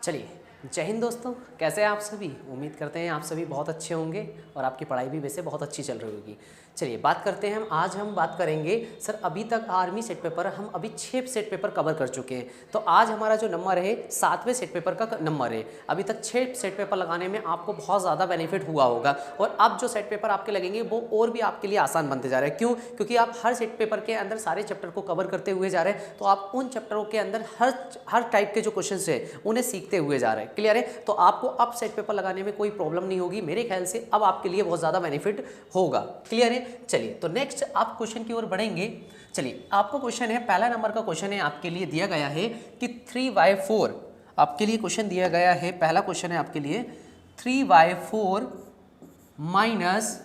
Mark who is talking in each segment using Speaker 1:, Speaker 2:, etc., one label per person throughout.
Speaker 1: चलिए, जय हिंद दोस्तों। कैसे हैं आप सभी? उम्मीद करते हैं आप सभी बहुत अच्छे होंगे और आपकी पढ़ाई भी वैसे बहुत अच्छी चल रही होगी। चलिए बात करते हैं आज हम बात करेंगे सर अभी तक आर्मी सेट पेपर हम अभी 6 सेट पेपर कवर कर चुके हैं। तो आज हमारा जो नंबर है 7वें सेट पेपर का नंबर है। अभी तक 6 सेट पेपर लगाने में आपको बहुत ज़्यादा बेनिफिट हुआ होगा और अब जो सेट पेपर आपके लगेंगे वो और भी आपके लिए आसान बनते जा रहे हैं। क्यों? क्योंकि आप हर सेट पेपर के अंदर सारे चैप्टर को कवर करते हुए जा रहे हैं, तो आप उन चैप्टरों के अंदर हर टाइप के जो क्वेश्चन है उन्हें सीखते हुए जा रहे हैं। क्लियर है? तो आपको अब सेट पेपर लगाने में कोई प्रॉब्लम नहीं होगी। मेरे ख्याल से अब आपके लिए बहुत ज़्यादा बेनिफिट होगा। क्लियर है? चलिए तो नेक्स्ट आप क्वेश्चन की ओर बढ़ेंगे। चलिए आपका क्वेश्चन है, पहला नंबर का क्वेश्चन है, आपके लिए दिया गया है कि 3/4 आपके लिए क्वेश्चन दिया गया है। पहला क्वेश्चन है आपके लिए 3/4 माइनस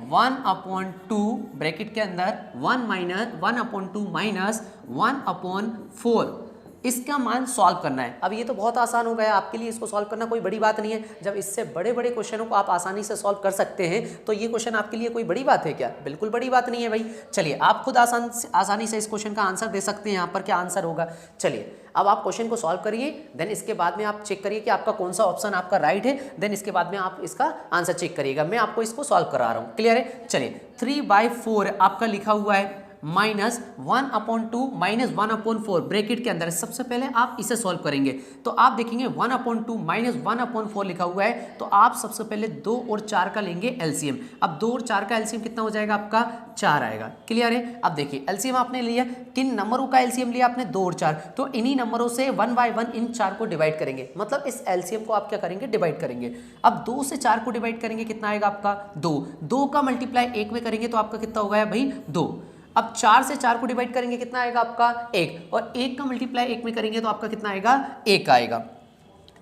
Speaker 1: 1/2 ब्रैकेट के अंदर 1/2 माइनस 1/4 इसका मान सॉल्व करना है। अब ये तो बहुत आसान हो गया आपके लिए, इसको सॉल्व करना कोई बड़ी बात नहीं है। जब इससे बड़े बड़े क्वेश्चनों को आप आसानी से सॉल्व कर सकते हैं तो ये क्वेश्चन आपके लिए कोई बड़ी बात है क्या? बिल्कुल बड़ी बात नहीं है भाई। चलिए आप खुद आसानी से इस क्वेश्चन का आंसर दे सकते हैं। यहाँ पर क्या आंसर होगा? चलिए अब आप क्वेश्चन को सॉल्व करिए, देन इसके बाद में आप चेक करिए कि आपका कौन सा ऑप्शन आपका राइट है। देन इसके बाद में आप इसका आंसर चेक करिएगा। मैं आपको इसको सॉल्व करा रहा हूँ। क्लियर है? चलिए 3/4 आपका लिखा हुआ है माइनस 1/2 माइनस 1/4 ब्रैकेट के अंदर। सबसे पहले आप इसे सॉल्व करेंगे तो आप देखेंगे 1/2 माइनस 1/4 लिखा हुआ है, तो आप सबसे पहले 2 और 4 का लेंगे एलसीएम। अब 2 और 4 का एलसीएम कितना हो जाएगा? आपका 4 आएगा। क्लियर है? अब देखिए एलसीएम आपने लिया, किन नंबरों का एलसीएम लिया आपने? 2 और 4, तो इन्हीं नंबरों से 1 बाय 1 इन 4 को डिवाइड करेंगे। मतलब इस एलसीएम को आप क्या करेंगे? डिवाइड करेंगे। अब 2 से 4 को डिवाइड करेंगे, कितना आएगा आपका? 2 का मल्टीप्लाई 1 में करेंगे तो आपका कितना होगा भाई? 2। अब 4 से 4 को डिवाइड करेंगे, कितना आएगा आपका? 1, और 1 का मल्टीप्लाई 1 में करेंगे तो आपका कितना आएगा? 1 आएगा।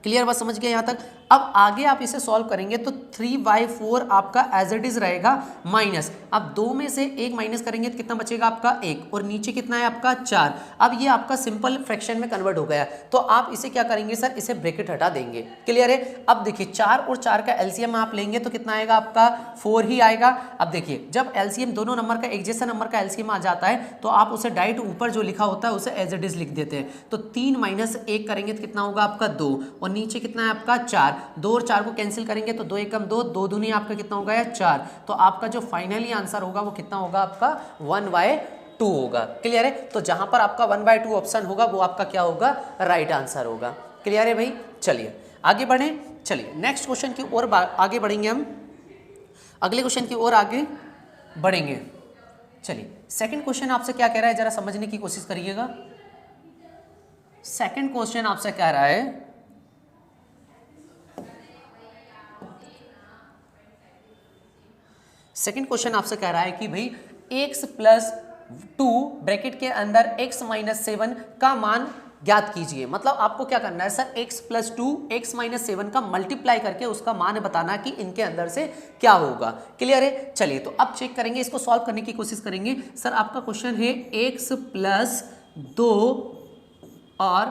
Speaker 1: क्लियर बात समझ गए यहाँ तक? अब आगे आप इसे सॉल्व करेंगे तो 3/4 आपका एज इट इज रहेगा माइनस। अब 2 में से 1 माइनस करेंगे तो कितना बचेगा आपका? 1, और नीचे कितना है आपका? 4। अब ये आपका सिंपल फ्रैक्शन में कन्वर्ट हो गया, तो आप इसे क्या करेंगे सर? इसे ब्रैकेट हटा देंगे। क्लियर है? अब देखिए 4 और 4 का एलसीएम आप लेंगे तो कितना आएगा आपका? 4 ही आएगा। अब देखिए जब एलसीएम दोनों नंबर का एक जैसा नंबर का एलसीएम आ जाता है तो आप उसे डायरेक्ट ऊपर जो लिखा होता है उसे एज इट इज लिख देते हैं। तो 3 माइनस 1 करेंगे तो कितना होगा आपका? 2, और नीचे कितना है आपका? 4। 2 और 4 को कैंसिल करेंगे तो 2 एकम 2, 2 दूनी आपका कितना होगा? 4। तो आपका जो फाइनली आंसर होगा वो कितना होगा आपका? 1/2 होगा। क्लियर है? तो जहां पर आपका 1/2 ऑप्शन होगा वो आपका क्या होगा? राइट आंसर होगा। क्लियर है भाई? चलिए आगे बढ़े। चलिए नेक्स्ट क्वेश्चन की ओर आगे बढ़ेंगे हम, अगले क्वेश्चन की ओर आगे बढ़ेंगे। चलिए सेकंड क्वेश्चन आपसे क्या कह रहा है, जरा समझने की कोशिश करिएगा। सेकंड क्वेश्चन आपसे कह रहा है सेकंड क्वेश्चन आपसे कह रहा है कि भाई x + 2 ब्रैकेट के अंदर x - 7 का मान ज्ञात कीजिए। मतलब आपको क्या करना है सर? x + 2 x - 7 का मल्टीप्लाई करके उसका मान बताना कि इनके अंदर से क्या होगा। क्लियर है? चलिए तो अब चेक करेंगे, इसको सॉल्व करने की कोशिश करेंगे। सर आपका क्वेश्चन है x + 2 और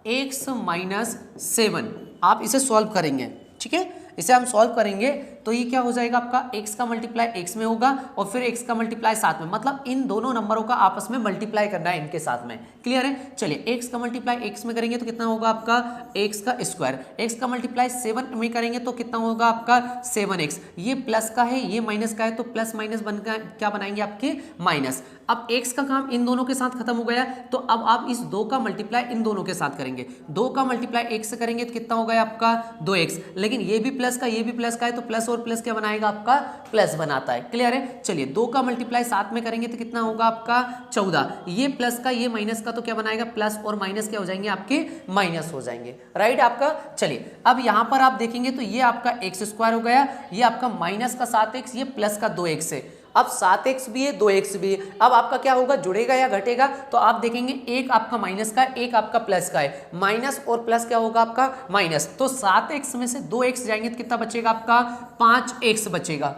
Speaker 1: x - 7, आप इसे सॉल्व करेंगे। ठीक है, इसे हम सॉल्व करेंगे तो ये क्या हो जाएगा आपका? x का मल्टीप्लाई x में होगा और फिर x का मल्टीप्लाई साथ में, मतलब इन दोनों नंबरों का आपस में मल्टीप्लाई करना है इनके साथ में। क्लियर है? चलिए x का मल्टीप्लाई x में करेंगे तो कितना होगा आपका? x का स्क्वायर। x का मल्टीप्लाई 7 में करेंगे तो कितना होगा आपका? 7x। ये प्लस का है, ये माइनस का है, तो प्लस माइनस बनकर क्या बनाएंगे आपके? माइनस। अब x का काम इन दोनों के साथ खत्म हो गया, तो अब आप इस 2 का मल्टीप्लाई इन दोनों के साथ करेंगे। 2 का मल्टीप्लाई 1 से करेंगे तो कितना हो गया आपका? 2x। लेकिन ये भी प्लस का, ये भी प्लस का है, तो प्लस और प्लस क्या बनाएगा आपका? प्लस बनाता है। क्लियर है? चलिए 2 का मल्टीप्लाई 7 में करेंगे तो कितना होगा आपका? 14। ये प्लस का, ये माइनस का, तो क्या बनाएगा? प्लस और माइनस क्या हो जाएंगे आपके? माइनस हो जाएंगे। राइट आपका? चलिए अब यहां पर आप देखेंगे तो ये आपका x² हो गया, ये आपका माइनस का 7x, ये प्लस का 2x है। अब 7x भी है, 2x भी है। अब आपका क्या होगा? जुड़ेगा या घटेगा? तो आप देखेंगे एक आपका माइनस का, एक आपका प्लस का है। माइनस और प्लस क्या होगा आपका? माइनस। तो 7x में से 2x जाएंगे तो कितना बचेगा आपका? 5x बचेगा।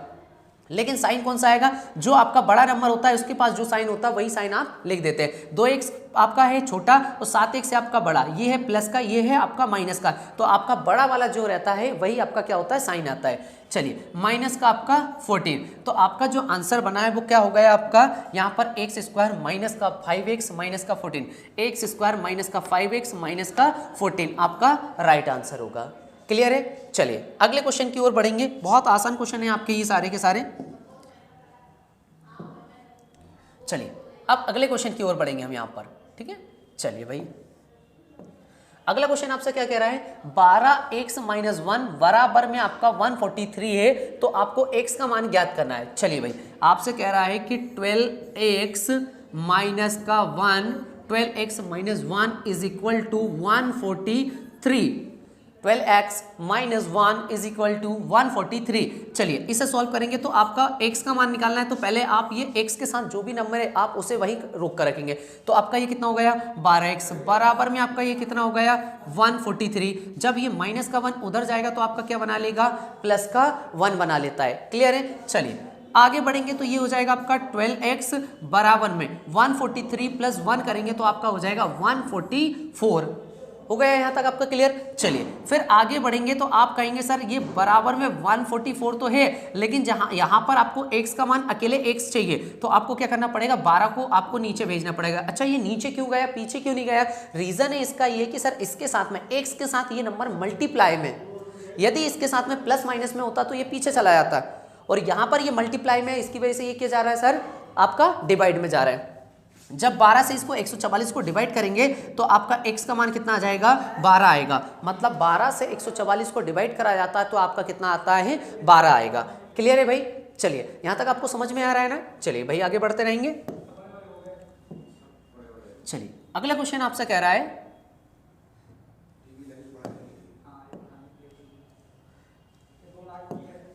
Speaker 1: लेकिन साइन कौन सा आएगा, जो आपका बड़ा नंबर होता है उसके पास जो साइन होता है वही साइन आप लिख देते हैं। 2x आपका है छोटा और 7x है आपका बड़ा, ये है प्लस का, ये है आपका माइनस का, तो आपका बड़ा वाला जो रहता है वही आपका क्या होता है, साइन आता है। चलिए माइनस का आपका 14, तो आपका जो आंसर बना है वो क्या हो गया आपका, यहाँ पर एक्स स्क्वायर माइनस का 5x माइनस का 14, एक्स स्क्वायर माइनस का 5x माइनस का 14 आपका राइट आंसर होगा। क्लियर है। चलिए अगले क्वेश्चन की ओर बढ़ेंगे, बहुत आसान क्वेश्चन है आपके ये सारे के सारे। चलिए अब अगले क्वेश्चन की ओर बढ़ेंगे हम यहाँ पर, ठीक है। चलिए भाई अगला क्वेश्चन आपसे क्या कह रहा है, 12x माइनस 1 बराबर में आपका 143 है, तो आपको x का मान ज्ञात करना है। चलिए भाई आपसे कह रहा है कि 12x माइनस का 1, 12x minus 1 is equal to 143, 12x minus 1 is equal to 143। चलिए इसे सॉल्व करेंगे तो आपका x का मान निकालना है, तो पहले आप ये x के साथ जो भी नंबर है आप उसे वहीं रोक कर रखेंगे। तो आपका ये कितना हो गया 12x बराबर में आपका ये कितना हो गया 143। जब ये माइनस का 1 उधर जाएगा तो आपका क्या बना लेगा, प्लस का 1 बना लेता है। क्लियर है। चलिए आगे बढ़ेंगे तो ये हो जाएगा आपका 12x बराबर में 143 प्लस 1 करेंगे तो आपका हो जाएगा 144। हो गया यहाँ तक आपका क्लियर। चलिए फिर आगे बढ़ेंगे तो आप कहेंगे सर ये बराबर में 144 तो है, लेकिन जहाँ यहाँ पर आपको x का मान अकेले x चाहिए, तो आपको क्या करना पड़ेगा, 12 को आपको नीचे भेजना पड़ेगा। अच्छा ये नीचे क्यों गया, पीछे क्यों नहीं गया, रीजन है इसका ये कि सर इसके साथ में x के साथ ये नंबर मल्टीप्लाई में, यदि इसके साथ में प्लस माइनस में होता तो ये पीछे चला जाता, और यहाँ पर ये मल्टीप्लाई में, इसकी वजह से ये क्या जा रहा है सर, आपका डिवाइड में जा रहा है। जब 12 से इसको 144 को डिवाइड करेंगे तो आपका x का मान कितना आ जाएगा, 12 आएगा। मतलब 12 से 144 को डिवाइड करा जाता है तो आपका कितना आता है, 12 आएगा। क्लियर है भाई। चलिए यहाँ तक आपको समझ में आ रहा है ना। चलिए भाई आगे बढ़ते रहेंगे। चलिए अगला क्वेश्चन आपसे कह रहा है,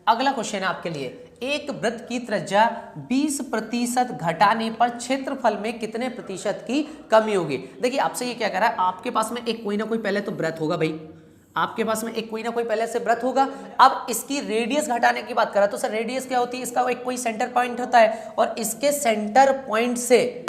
Speaker 1: अगला क्वेश्चन है आपके लिए, एक वृत्त की त्रिज्या 20% घटाने पर क्षेत्रफल में कितने प्रतिशत की कमी होगी। देखिए आपसे ये क्या कह रहा है, आपके पास में एक कोई ना कोई पहले तो वृत्त होगा भाई, आपके पास में एक कोई ना कोई पहले से वृत्त होगा। अब इसकी रेडियस घटाने की बात करा तो सर रेडियस क्या होती है, इसका एक कोई सेंटर पॉइंट होता है, और इसके सेंटर पॉइंट से,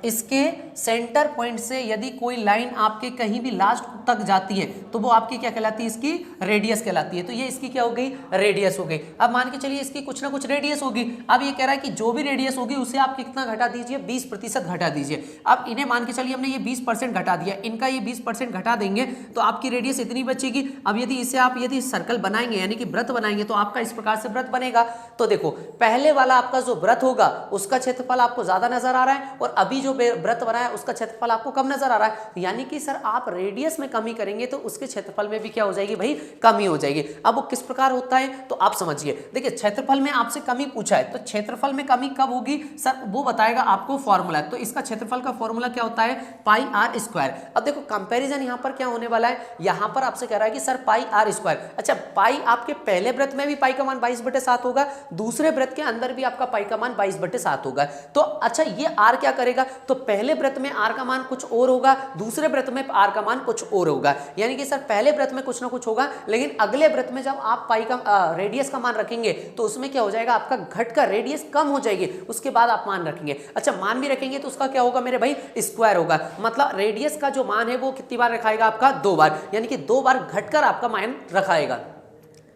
Speaker 1: इसके सेंटर पॉइंट से यदि कोई लाइन आपके कहीं भी लास्ट तक जाती है तो वो आपकी क्या कहलाती है, इसकी रेडियस कहलाती है। तो ये इसकी क्या हो गई, रेडियस हो गई। अब मान के चलिए इसकी कुछ ना कुछ रेडियस होगी। अब ये कह रहा है कि जो भी रेडियस होगी उसे आप कितना घटा दीजिए, 20% घटा दीजिए। अब इन्हें मान के चलिए हमने ये 20% घटा दिया, इनका ये 20% घटा देंगे तो आपकी रेडियस इतनी बचेगी। अब यदि इसे आप यदि सर्कल बनाएंगे यानी कि वृत्त बनाएंगे तो आपका इस प्रकार से वृत्त बनेगा। तो देखो पहले वाला आपका जो वृत्त होगा उसका क्षेत्रफल आपको ज्यादा नजर आ रहा है, और अभी जो वृत्त बना है उसका क्षेत्रफल आपको कम नजर आ रहा है। यानी कि सर आप रेडियस में कमी करेंगे तो उसके क्षेत्रफल में भी क्या हो जाएगी भाई, कमी हो जाएगी। अब वो किस प्रकार होता है तो आप समझिए। देखिए क्षेत्रफल में आपसे कमी पूछा है तो क्षेत्रफल में कमी कब होगी सर, वो बताएगा आपको फॉर्मूला। तो इसका क्षेत्रफल का फॉर्मूला क्या होता है, पाई आर स्क्वायर। अब देखो कंपैरिजन यहाँ पर क्या होने वाला है, यहाँ पर आपसे कह रहा है कि सर पाई आर स्क्वायर। अच्छा पाई आपके पहले वृत्त में भी पाई का मान 22/7 होगा, दूसरे वृत्त के अंदर भी आपका पाई का मान 22/7 होगा। तो अच्छा ये आर क्या करेगा, तो पहले वृत्त में आर का मान कुछ और होगा, दूसरे वृत्त में आर का मान कुछ और होगा। यानी कि सर पहले वृत्त में कुछ ना कुछ होगा, लेकिन अगले वृत्त में जब आप पाई का रेडियस का मान रखेंगे तो उसमें क्या हो जाएगा, आपका घट का रेडियस कम हो जाएगी, उसके बाद आप मान रखेंगे। अच्छा मान भी रखेंगे तो उसका क्या होगा मेरे भाई, स्क्वायर होगा। मतलब रेडियस का जो मान है वो कितनी बार रखाएगा, आपका 2 बार, यानी कि 2 बार घटकर आपका मान रखाएगा।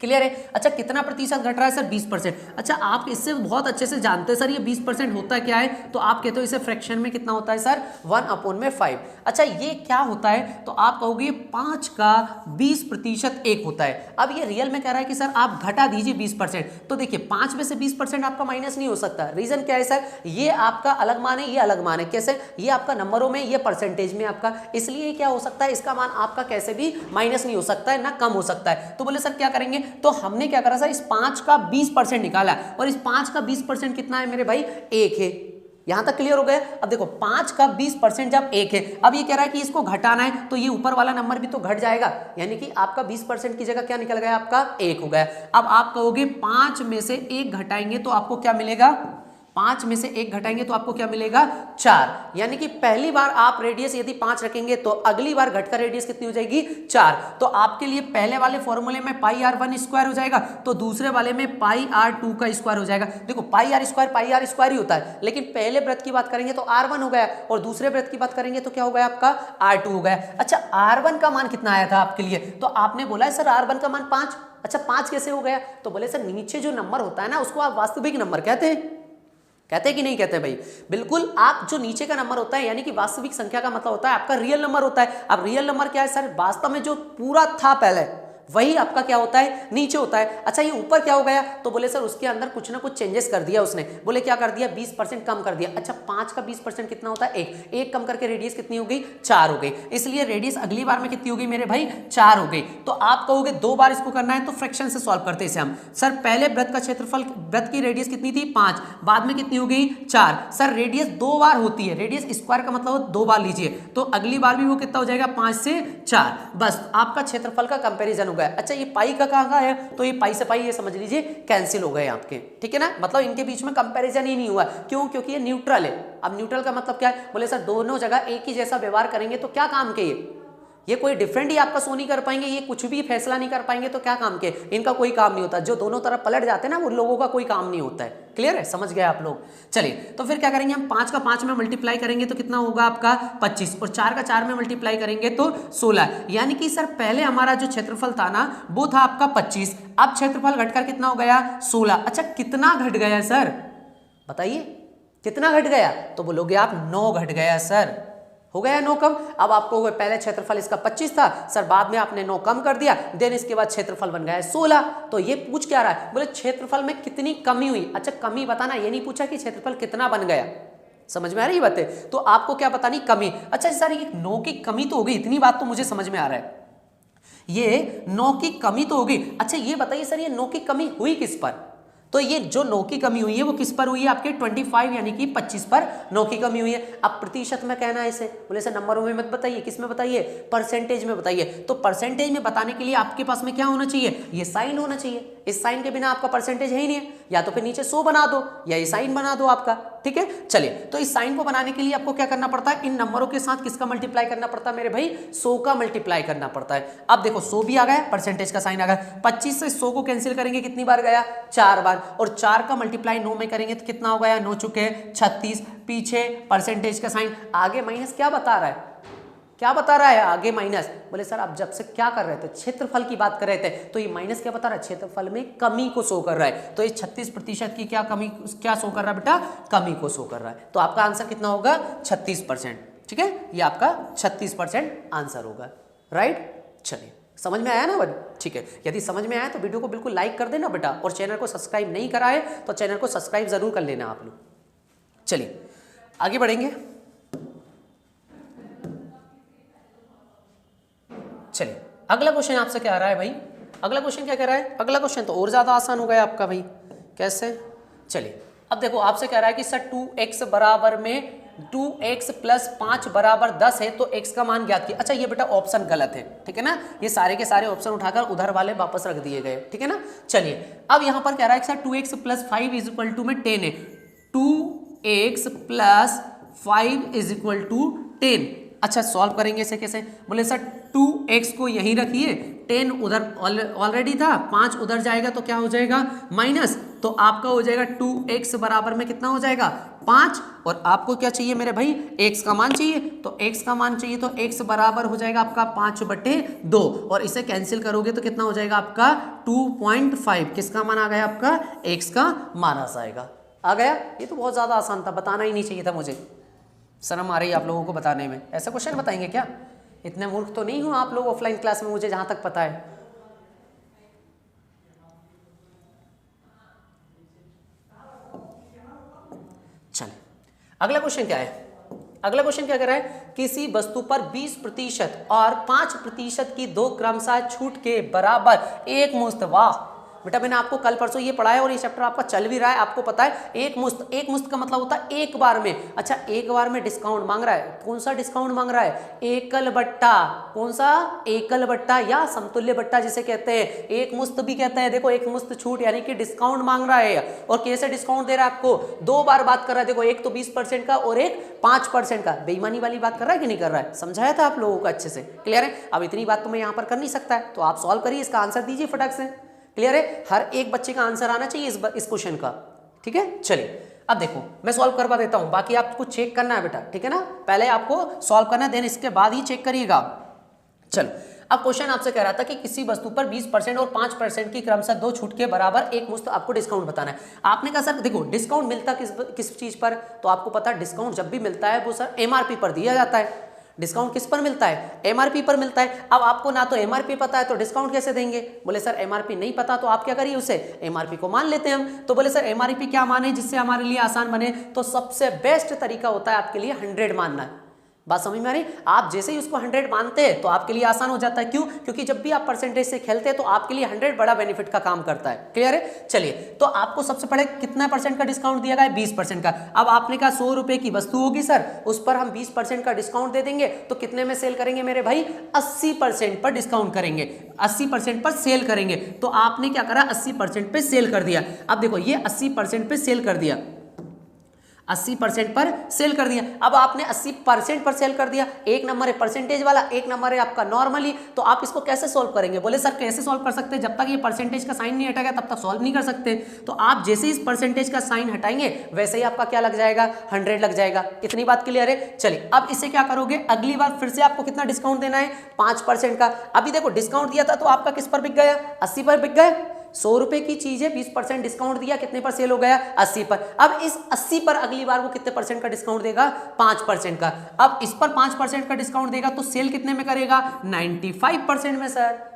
Speaker 1: क्लियर है। अच्छा कितना प्रतिशत घट रहा है सर, 20%। अच्छा आप इससे बहुत अच्छे से जानते हैं सर ये 20% होता क्या है, तो आप कहते हो इसे फ्रैक्शन में कितना होता है सर, 1/5। अच्छा ये क्या होता है, तो आप कहोगे 5 का 20% 1 होता है। अब ये रियल में कह रहा है कि सर आप घटा दीजिए 20%, तो देखिए 5 में से 20% आपका माइनस नहीं हो सकता। रीजन क्या है सर, ये आपका अलग मान है, ये अलग मान है। कैसे, ये आपका नंबरों में, ये परसेंटेज में आपका, इसलिए क्या हो सकता है, इसका मान आपका कैसे भी माइनस नहीं हो सकता है, ना कम हो सकता है। तो बोले सर क्या करेंगे, तो हमने क्या करा सर, इस 5 का 20% निकाला, और इस 5 का 20% कितना है मेरे भाई, 1 है। यहां तक क्लियर हो गया। अब देखो 5 का 20% जब 1 है, अब ये कह रहा है कि इसको घटाना है तो ये ऊपर वाला नंबर भी तो घट जाएगा, यानी कि आपका 20% की जगह क्या निकल गया, आपका 1 हो गया। अब आप कहोगे 5 में से 1 घटाएंगे तो आपको क्या मिलेगा, 5 में से 1 घटाएंगे तो आपको क्या मिलेगा 4, यानी कि पहली बार आप रेडियस यदि 5 रखेंगे तो अगली बार घटकर रेडियस कितनी हो जाएगी 4। तो आपके लिए पहले वाले फॉर्मूले में पाई आर 1 स्क्वायर हो जाएगा, तो दूसरे वाले में पाई आर 2 का स्क्वायर हो जाएगा। देखो पाई आर स्क्वायर ही होता है, लेकिन पहले वृत्त की बात करेंगे तो R1 हो गया और दूसरे वृत्त की बात करेंगे तो क्या हो गया आपका R2 हो गया। अच्छा R1 का मान कितना आया था आपके लिए, तो आपने बोला है सर R1 का मान 5। अच्छा 5 कैसे हो गया, तो बोले सर नीचे जो नंबर होता है ना उसको आप वास्तविक नंबर कहते हैं कि नहीं कहते हैं भाई? बिल्कुल। आप जो नीचे का नंबर होता है यानी कि वास्तविक संख्या का मतलब होता है आपका रियल नंबर होता है। अब रियल नंबर क्या है सर, वास्तव में जो पूरा था पहले वही आपका क्या होता है नीचे होता है। अच्छा ये ऊपर क्या हो गया, तो बोले सर उसके अंदर कुछ ना कुछ चेंजेस कर दिया उसने। बोले क्या कर दिया, 20% कम कर दिया। अच्छा 5 का 20% कितना होता है 1 कम करके रेडियस कितनी हो गई 4 हो गई, इसलिए रेडियस अगली बार में कितनी हो गई मेरे भाई 4 हो गई। तो आप कहोगे 2 बार इसको करना है तो फ्रैक्शन से सॉल्व करते इसे हम। सर पहले वृत्त का क्षेत्रफल, वृत्त की रेडियस कितनी थी 5, बाद में कितनी हो गई 4। सर रेडियस 2 बार होती है, रेडियस स्क्वायर का मतलब 2 बार लीजिए, तो अगली बार भी वो कितना हो जाएगा 5 से 4। बस आपका क्षेत्रफल का कंपेरिजन हो गया। अच्छा ये पाई का कहाँ है, तो ये पाई से पाई ये समझ लीजिए कैंसिल हो गए आपके, ठीक है ना, मतलब इनके बीच में कंपैरिजन ही नहीं हुआ। क्यों, क्योंकि ये न्यूट्रल है। अब न्यूट्रल का मतलब क्या है, बोले सर दोनों जगह एक ही जैसा व्यवहार करेंगे तो क्या काम के ये कोई डिफरेंट ही आपका शो नहीं कर पाएंगे, ये कुछ भी फैसला नहीं कर पाएंगे, तो क्या काम के, इनका कोई काम नहीं होता। जो दोनों तरफ पलट जाते हैं ना उन लोगों का कोई काम नहीं होता है। क्लियर है, समझ गए आप लोग। चलिए तो फिर क्या करेंगे हम, 5 का 5 में मल्टीप्लाई करेंगे तो कितना होगा आपका 25, और 4 का 4 में मल्टीप्लाई करेंगे तो 16। यानी कि सर पहले हमारा जो क्षेत्रफल था ना वो था आपका 25, अब क्षेत्रफल घटकर कितना हो गया 16। अच्छा कितना घट गया सर, बताइए कितना घट गया, तो बोलोगे आप 9 घट गया सर। हो गया 9 कम। अब आपको पहले क्षेत्रफल इसका 25 था सर, बाद में आपने 9 कम कर दिया, देन इसके बाद क्षेत्रफल बन गया 16। तो ये पूछ क्या रहा है, बोले क्षेत्रफल में कितनी कमी हुई। अच्छा कमी बताना, ये नहीं पूछा कि क्षेत्रफल कितना बन गया। समझ में आ रही है बातें, तो आपको क्या बतानी कमी। अच्छा सर ये 9 की कमी तो होगी, इतनी बात तो मुझे समझ में आ रहा है, ये 9 की कमी तो होगी। अच्छा ये बताइए सर ये 9 की कमी हुई किस पर, तो ये जो 9 की कमी हुई है वो किस पर हुई है आपके 25 यानी कि 25 पर 9 की कमी हुई है। अब प्रतिशत में कहना है इसे, बोले सर नंबरों में मत बताइए, किस में बताइए, परसेंटेज में बताइए। तो परसेंटेज में बताने के लिए आपके पास में क्या होना चाहिए, ये साइन होना चाहिए। इस साइन के बिना आपका परसेंटेज है ही नहीं है, या तो फिर नीचे 100 बना दो या ये साइन बना दो आपका, ठीक है। चलिए तो इस साइन को बनाने के लिए आपको क्या करना पड़ता है, इन नंबरों के साथ किसका मल्टीप्लाई करना पड़ता है मेरे भाई 100 का मल्टीप्लाई करना पड़ता है। अब देखो 100 भी आ गया, परसेंटेज का साइन आ गया, 25 से 100 को कैंसिल करेंगे कितनी बार गया 4 बार, और 4 का मल्टीप्लाई 9 में करेंगे तो कितना हो गया 9 चुके 36, पीछे परसेंटेज का साइन, आगे माइनस क्या बता रहा है, क्या बता रहा है आगे माइनस। बोले सर आप जब से क्या कर रहे थे, क्षेत्रफल की बात कर रहे थे, तो ये माइनस क्या बता रहा है, क्षेत्रफल में कमी को शो कर रहा है। तो ये 36% की क्या कमी, क्या शो कर रहा है बेटा, कमी को शो कर रहा है। तो आपका आंसर कितना होगा 36%, ठीक है, ये आपका 36% आंसर होगा, राइट। चलिए समझ में आया ना बन, ठीक है। यदि समझ में आया तो वीडियो को बिल्कुल लाइक कर देना बेटा, और चैनल को सब्सक्राइब नहीं करा है तो चैनल को सब्सक्राइब जरूर कर लेना आप लोग। चलिए आगे बढ़ेंगे। चलिए अगला क्वेश्चन आपसे क्या आ रहा है भाई, अगला क्वेश्चन क्या कह रहा है, अगला क्वेश्चन तो और ज्यादा आसान हो गया आपका भाई, कैसे। चलिए अब देखो आपसे कह रहा है कि सर 2x बराबर में 2x प्लस 5 बराबर 10 है, तो x का मान ज्ञात किया। अच्छा ये बेटा ऑप्शन गलत है, ठीक है ना, ये सारे के सारे ऑप्शन उठाकर उधर वाले वापस रख दिए गए, ठीक है ना। चलिए अब यहां पर कह रहा है कि sir 2x plus 5 is equal to में 10 है, 2x plus 5 is equal to 10। अच्छा सॉल्व करेंगे इसे कैसे, बोले सर 2x को यहीं रखिए, 10 उधर ऑलरेडी था, 5 उधर जाएगा तो क्या हो जाएगा माइनस, तो आपका हो जाएगा 2x बराबर में कितना हो जाएगा 5, और आपको क्या चाहिए मेरे भाई x का मान चाहिए, तो x का मान चाहिए, तो x बराबर हो जाएगा आपका 5/2, और इसे कैंसिल करोगे तो कितना हो जाएगा आपका 2.5। किसका मान आ गया आपका x का मान आ जाएगा, आ गया। ये तो बहुत ज्यादा आसान था, बताना ही नहीं चाहिए था मुझे, शर्म आ रही है आप लोगों को बताने में। ऐसा क्वेश्चन बताएंगे क्या, इतने मूर्ख तो नहीं हो आप लोग ऑफलाइन क्लास में, मुझे जहां तक पता है। चलिए अगला क्वेश्चन क्या है, अगला क्वेश्चन क्या कर रहा है, किसी वस्तु पर 20% और 5% की दो क्रमशः छूट के बराबर एक मुश्त, वाह बेटा मैंने आपको कल परसों ये पढ़ाया और ये चैप्टर आपका चल भी रहा है, आपको पता है। एक मुश्त का मतलब होता है एक बार में। अच्छा एक बार में डिस्काउंट मांग रहा है, कौन सा डिस्काउंट मांग रहा है? एकल बट्टा। कौन सा? एकल बट्टा या समतुल्य बट्टा जिसे कहते हैं, एक मुश्त भी कहते हैं। देखो एक मुश्त छूट यानी कि डिस्काउंट मांग रहा है। और कैसे डिस्काउंट दे रहा है आपको? दो बार बात कर रहा है। देखो एक तो 20% का और एक 5% का। बेईमानी वाली बात कर रहा है कि नहीं कर रहा है? समझाया था आप लोगों को अच्छे से, क्लियर है? अब इतनी बात तो मैं यहाँ पर कर नहीं सकता है, तो आप सॉल्व करिए, इसका आंसर दीजिए फटाक से, क्लियर है? हर एक बच्चे का आंसर आना चाहिए इस क्वेश्चन का, ठीक है? चलिए अब देखो मैं सॉल्व करवा देता हूं, बाकी आपको चेक करना है बेटा, ठीक है ना? पहले आपको सॉल्व करना है, देन इसके बाद ही चेक करिएगा। चलो अब क्वेश्चन आपसे कह रहा था कि किसी वस्तु पर 20% और 5% की क्रमशः दो छूट के बराबर एक मुश्त आपको डिस्काउंट बताना है। आपने कहा सर देखो डिस्काउंट मिलता किस चीज पर? तो आपको पता है डिस्काउंट जब भी मिलता है वो सर एमआरपी पर दिया जाता है। डिस्काउंट किस पर मिलता है? एमआरपी पर मिलता है। अब आपको ना तो एमआरपी पता है तो डिस्काउंट कैसे देंगे? बोले सर एमआरपी नहीं पता, तो आप क्या करिए, उसे एमआरपी को मान लेते हैं हम। तो बोले सर एमआरपी क्या माने जिससे हमारे लिए आसान बने? तो सबसे बेस्ट तरीका होता है आपके लिए 100 मानना है। बात समझ में आ रही? आप जैसे ही उसको 100 मानते हैं तो आपके लिए आसान हो जाता है। क्यों? क्योंकि जब भी आप परसेंटेज से खेलते हैं तो आपके लिए 100 बड़ा बेनिफिट का काम करता है, क्लियर है? चलिए तो आपको सबसे पहले कितना परसेंट का डिस्काउंट दिया गया है? 20% का। अब आपने कहा 100 रुपए की वस्तु होगी सर, उस पर हम 20% का डिस्काउंट दे देंगे, तो कितने में सेल करेंगे मेरे भाई? 80% पर डिस्काउंट करेंगे, 80% पर सेल करेंगे। तो आपने क्या करा? 80% पे सेल कर दिया। अब देखो ये 80% पे सेल कर दिया, 80% पर सेल कर दिया। अब आपने 80% पर सेल कर दिया, एक नंबर है परसेंटेज वाला, एक नंबर है आपका नॉर्मली। तो आप इसको कैसे सॉल्व करेंगे? बोले सर कैसे सॉल्व कर सकते हैं? जब तक ये परसेंटेज का साइन नहीं हटेगा तब तक सॉल्व नहीं कर सकते। तो आप जैसे इस परसेंटेज का साइन हटाएंगे वैसे ही आपका क्या लग जाएगा? 100 लग जाएगा। इतनी बात क्लियर है? चलिए अब इसे क्या करोगे, अगली बार फिर से आपको कितना डिस्काउंट देना है? 5% का। अभी देखो डिस्काउंट दिया था तो आपका किस पर बिक गया? 80 पर बिक गया। 100 रुपए की चीज है, 20% डिस्काउंट दिया, कितने पर सेल हो गया? 80 पर। अब इस 80 पर अगली बार वो कितने परसेंट का डिस्काउंट देगा? 5% का। अब इस पर 5% का डिस्काउंट देगा तो सेल कितने में करेगा? 95% में सर।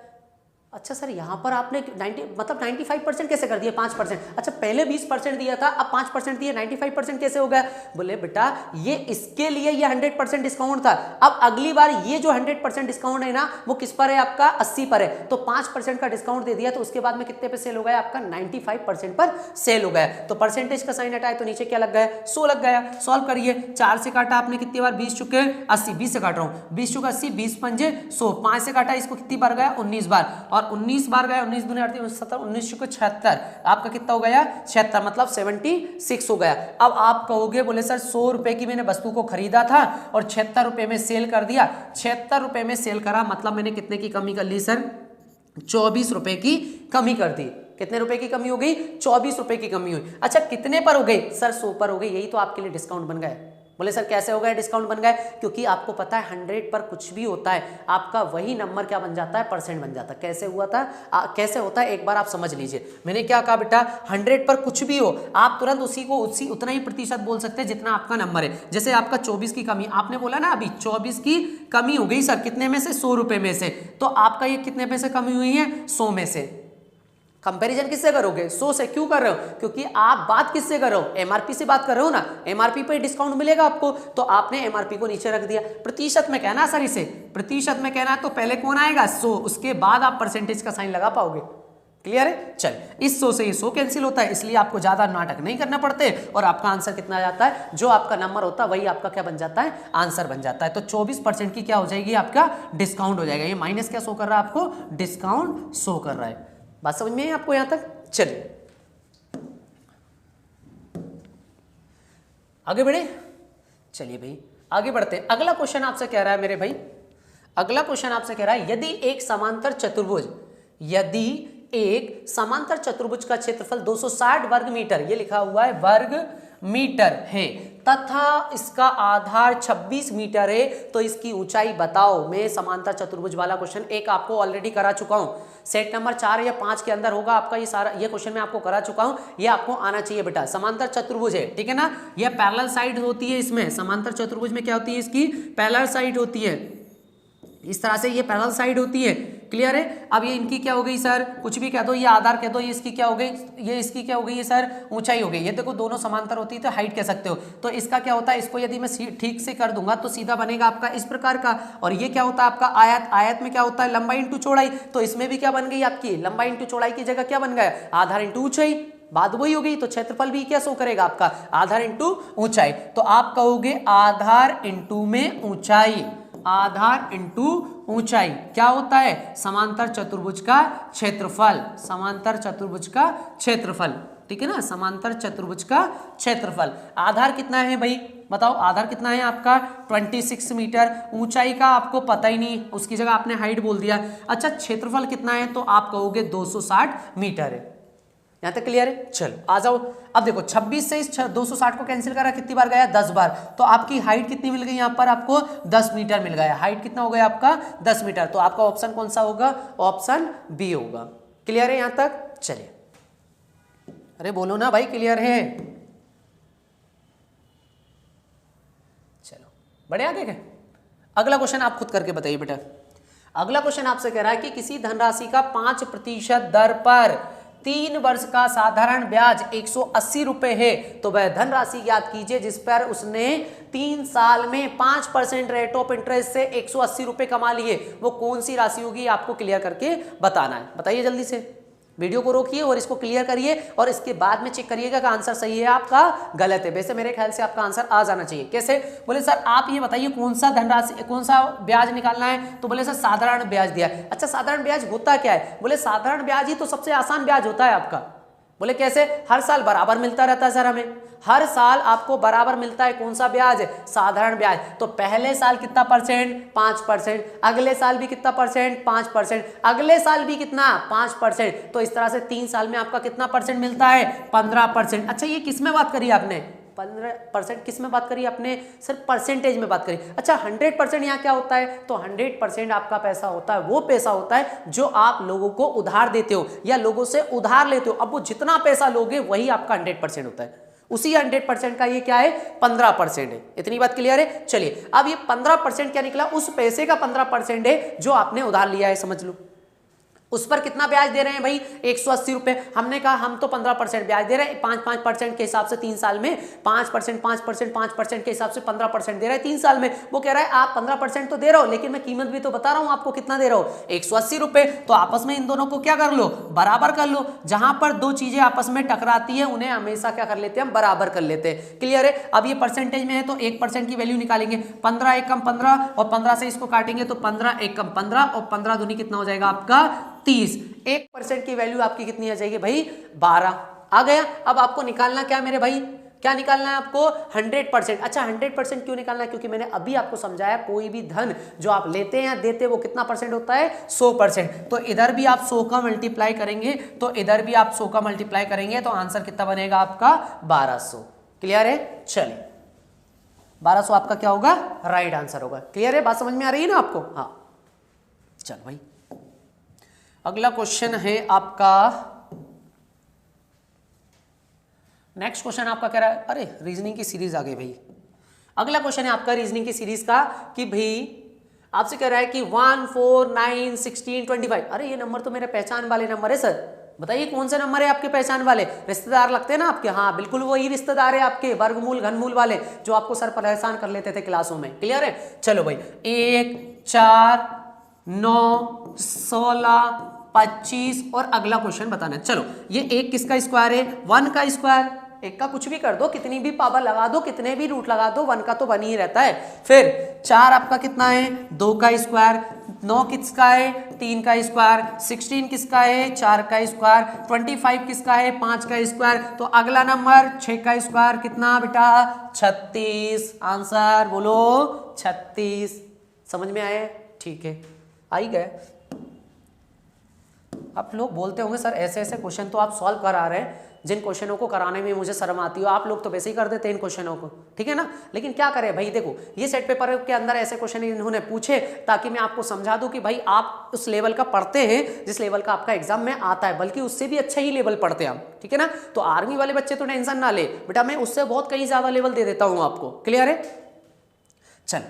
Speaker 1: अच्छा सर यहाँ पर आपने 95% कैसे कर दिया? 5%। अच्छा पहले 20% दिया था, अब 5% दिया, 95% कैसे हो गया? बोले बेटा ये इसके लिए ये 100% डिस्काउंट था। अब अगली बार ये जो 100% डिस्काउंट है ना वो किस पर है? आपका 80 पर है। तो 5% का डिस्काउंट दे दिया तो उसके बाद में कितने पे सेल हो गया? आपका 95% पर सेल हो गया। तो परसेंटेज का साइन हटाए तो नीचे क्या लग गया? 100 लग गया। सॉल्व करिए, 4 से काटा आपने कितनी बार? 20 चुके 80, 20 से काट रहा हूँ, 20 चुका 80, 20 पंजे 100, 5 से काटा इसको कितनी बार गया? 19 बार, और 19 बार गया, 19 दूनी 38, 70, 19 चुके 76, आपका कितना हो गया? 76, मतलब 76 हो गया। अब आप कहोगे बोले सर 100 रुपए की मैंने वस्तु को खरीदा था और 76 रुपए में सेल कर दिया। 76 रुपए में सेल करा मतलब मैंने कितने की कमी कर ली सर? 24 रुपए की कमी कर दी। कितने रुपए की कमी हो गई? 24 रुपए की कमी हुई। अच्छा कितने पर हो गई सर? 100 पर हो गई। यही तो आपके लिए डिस्काउंट बन गया। बोले सर कैसे हो गया डिस्काउंट बन गया? क्योंकि आपको पता है 100 पर कुछ भी होता है आपका वही नंबर क्या बन जाता है? परसेंट बन जाता है। कैसे हुआ था? कैसे होता है एक बार आप समझ लीजिए। मैंने क्या कहा बेटा? 100 पर कुछ भी हो आप तुरंत उसी उतना ही प्रतिशत बोल सकते हैं जितना आपका नंबर है। जैसे आपका 24 की कमी, आपने बोला ना अभी 24 की कमी हो गई सर, कितने में से? 100 रुपए में से। तो आपका ये कितने में से कमी हुई है? 100 में से। कंपैरिजन किससे करोगे? 100 से। क्यों कर रहे हो? क्योंकि आप बात किससे कर रहे हो? एमआरपी से बात कर रहे हो ना। एमआरपी पे डिस्काउंट मिलेगा आपको, तो आपने एमआरपी को नीचे रख दिया। प्रतिशत में कहना सर, इसे प्रतिशत में कहना तो पहले कौन आएगा? 100, उसके बाद आप परसेंटेज का साइन लगा पाओगे। क्लियर है? चल इस 100 से ये 100 कैंसिल होता है, इसलिए आपको ज्यादा नाटक नहीं करना पड़ते और आपका आंसर कितना आ जाता है? जो आपका नंबर होता है वही आपका क्या बन जाता है? आंसर बन जाता है। तो 24% की क्या हो जाएगी? आपका डिस्काउंट हो जाएगा। ये माइनस क्या शो कर रहा है आपको? डिस्काउंट शो कर रहा है। बात समझ में है आपको यहां तक? चलिए आगे बढ़े। चलिए भाई आगे बढ़ते हैं। अगला क्वेश्चन आपसे कह रहा है मेरे भाई, अगला क्वेश्चन आपसे कह रहा है यदि एक समांतर चतुर्भुज का क्षेत्रफल 260 वर्ग मीटर, ये लिखा हुआ है वर्ग मीटर है, तथा इसका आधार 26 मीटर है, तो इसकी ऊंचाई बताओ। मैं समांतर चतुर्भुज वाला क्वेश्चन एक आपको ऑलरेडी करा चुका हूं, सेट नंबर 4 या 5 के अंदर होगा आपका ये सारा। ये क्वेश्चन मैं आपको करा चुका हूं, ये आपको आना चाहिए बेटा। समांतर चतुर्भुज है, ठीक है ना? ये पैरेलल साइड होती है इसमें। समांतर चतुर्भुज में क्या होती है? इसकी पैरेलल साइड होती है। इस तरह से ये पैरेलल साइड होती है, क्लियर है। अब ये इनकी क्या हो गई सर, कुछ भी कह दो, ये आधार कह दो, ये इसकी क्या हो गई, ये इसकी क्या हो गई है सर, ऊंचाई हो गई। ये देखो दोनों समांतर होती है तो हाइट कह सकते हो। तो इसका क्या होता है, इसको यदि मैं ठीक से कर दूंगा तो सीधा बनेगा आपका इस प्रकार का। और ये क्या होता है आपका आयत, आयत में क्या होता है लंबाई इंटू चौड़ाई। तो इसमें भी क्या बन गई आपकी लंबाई इंटू चौड़ाई की जगह क्या बन गया, आधार इंटू ऊंचाई, बात वही हो गई। तो क्षेत्रफल भी क्या शो करेगा आपका, आधार इंटू ऊंचाई। तो आप कहोगे आधार इंटू में ऊंचाई, आधार इंटू ऊंचाई क्या होता है, समांतर चतुर्भुज का क्षेत्रफल, समांतर चतुर्भुज का क्षेत्रफल, ठीक है ना, समांतर चतुर्भुज का क्षेत्रफल। आधार कितना है भाई बताओ, आधार कितना है आपका 26 मीटर। ऊंचाई का आपको पता ही नहीं, उसकी जगह आपने हाइट बोल दिया। अच्छा क्षेत्रफल कितना है, तो आप कहोगे 260 मीटर है। यहां तक क्लियर है। चलो आ जाओ, अब देखो 26 से इस 260 को कैंसिल करा, कितनी बार गया 10 बार। तो आपकी हाइट कितनी मिल गई, यहां पर आपको 10 मीटर मिल गया। हाइट कितना हो गया आपका 10 मीटर। तो आपका ऑप्शन कौन सा होगा, ऑप्शन बी होगा। क्लियर है यहां तक। चलिए अरे बोलो ना भाई क्लियर है। चलो बड़े आगे गए। अगला क्वेश्चन आप खुद करके बताइए बेटा। अगला क्वेश्चन आपसे कह रहा है कि किसी धनराशि का 5% दर पर 3 वर्ष का साधारण ब्याज 180 रुपए है, तो वह धनराशि ज्ञात कीजिए जिस पर उसने 3 साल में 5% रेट ऑफ इंटरेस्ट से 180 रुपए कमा लिए। वो कौन सी राशि होगी, आपको क्लियर करके बताना है। बताइए जल्दी से, वीडियो को रोकिए और इसको क्लियर करिए और इसके बाद में चेक करिएगा कि आंसर सही है आपका गलत है। वैसे मेरे ख्याल से आपका आंसर आ जाना चाहिए। कैसे, बोले सर आप ये बताइए कौन सा धनराशि, कौन सा ब्याज निकालना है। तो बोले सर साधारण ब्याज दिया। अच्छा साधारण ब्याज होता क्या है, बोले साधारण ब्याज ही तो सबसे आसान ब्याज होता है आपका। बोले कैसे, हर साल बराबर मिलता रहता है सर, हमें हर साल आपको बराबर मिलता है। कौन सा ब्याज, साधारण ब्याज। तो पहले साल कितना परसेंट, 5%, अगले साल भी कितना परसेंट, 5%, अगले साल भी कितना 5%। तो इस तरह से 3 साल में आपका कितना परसेंट मिलता है, 15%। अच्छा ये किस में बात करी आपने, 15% किस में बात करी आपने, सर परसेंटेज में बात करी। अच्छा 100% यहाँ क्या होता है, तो 100% आपका पैसा होता है, वो पैसा होता है जो आप लोगों को उधार देते हो या लोगों से उधार लेते हो। अब वो जितना पैसा लोगे वही आपका 100% होता है। उसी 100% का ये क्या है 15% है। इतनी बात क्लियर है। चलिए अब ये 15% क्या निकला, उस पैसे का 15% है जो आपने उधार लिया है, समझ लो। उस पर कितना ब्याज दे रहे हैं भाई, 180 रुपए। हमने कहा हम तो 15% ब्याज दे रहे हैं, 5% के हिसाब से 3 साल में 5% के हिसाब से 15% दे रहे हैं 3 साल में। वो कह रहा है आप 15% तो दे रहे हो, लेकिन मैं कीमत भी तो बता रहा हूं आपको कितना दे रहा हूं, 180 रुपए। तो आपस में इन दोनों को क्या कर लो, बराबर कर लो। जहां पर दो चीजें आपस में टकराती है उन्हें हमेशा क्या कर लेते हैं, हम बराबर कर लेते हैं। क्लियर है। अब ये परसेंटेज में है तो 1% की वैल्यू निकालेंगे, 15 एकम 15 और 15 से इसको काटेंगे तो 15 एकम 15 और 15 दूनी कितना हो जाएगा आपका 30। 1% की वैल्यू आपकी कितनी आ जाएगी भाई, 12 आ गया। अब आपको निकालना क्या मेरे भाई, क्या निकालना है आपको 100%। अच्छा 100% क्यों निकालना है, क्योंकि मैंने अभी आपको समझाया कोई भी धन जो आप लेते हैं या देते हैं वो कितना परसेंट होता है, 100%। तो इधर भी आप 100 का मल्टीप्लाई करेंगे तो इधर भी आप 100 का मल्टीप्लाई करेंगे तो आंसर कितना बनेगा आपका 1200। क्लियर है। चलिए 1200 आपका क्या होगा, राइट आंसर होगा। क्लियर है, बात समझ में आ रही है ना आपको। हाँ चलो भाई अगला क्वेश्चन है आपका, नेक्स्ट क्वेश्चन आपका कह रहा है, अरे रीजनिंग की सीरीज आ गई भाई। अगला क्वेश्चन है आपका रीजनिंग की सीरीज का कि भाई आपसे कह रहा है कि 1, 4, 9, 16, 25। अरे ये नंबर तो मेरे पहचान वाले नंबर है सर, बताइए कौन से नंबर है आपके पहचान वाले, रिश्तेदार लगते हैं ना आपके। हाँ बिल्कुल वही रिश्तेदार है आपके, वर्गमूल घनमूल वाले जो आपको सर परेशान कर लेते थे क्लासों में। क्लियर है। चलो भाई 1, 4, 9, 16, 25 और अगला क्वेश्चन बताना है। चलो ये 1 किसका स्क्वायर है, 1 का स्क्वायर। 1 का कुछ भी कर दो, कितनी भी पावर लगा दो, कितने भी रूट लगा दो, 1 का तो बन ही रहता है। फिर 4 आपका कितना है, 2 का स्क्वायर। 9 किसका है, 3 का स्क्वायर। 16 किसका है, 4 का स्क्वायर। 25 किसका है, 5 का स्क्वायर। तो अगला नंबर 6 का स्क्वायर कितना बेटा, 36। आंसर बोलो 36। समझ में आया, ठीक है आ ही गया। आप लोग बोलते होंगे सर ऐसे ऐसे क्वेश्चन तो आप सॉल्व करा रहे हैं, जिन क्वेश्चनों को कराने में मुझे शर्म आती हो, आप लोग तो वैसे ही कर देते हैं इन क्वेश्चनों को, ठीक है ना। लेकिन क्या करें भाई, देखो ये सेट पेपर के अंदर ऐसे क्वेश्चन इन्होंने पूछे ताकि मैं आपको समझा दूं कि भाई आप उस लेवल का पढ़ते हैं जिस लेवल का आपका एग्जाम में आता है, बल्कि उससे भी अच्छा ही लेवल पढ़ते हैं आप, ठीक है ना। तो आर्मी वाले बच्चे तो टेंशन ना ले बेटा, मैं उससे बहुत कहीं ज्यादा लेवल दे देता हूं आपको। क्लियर है। चल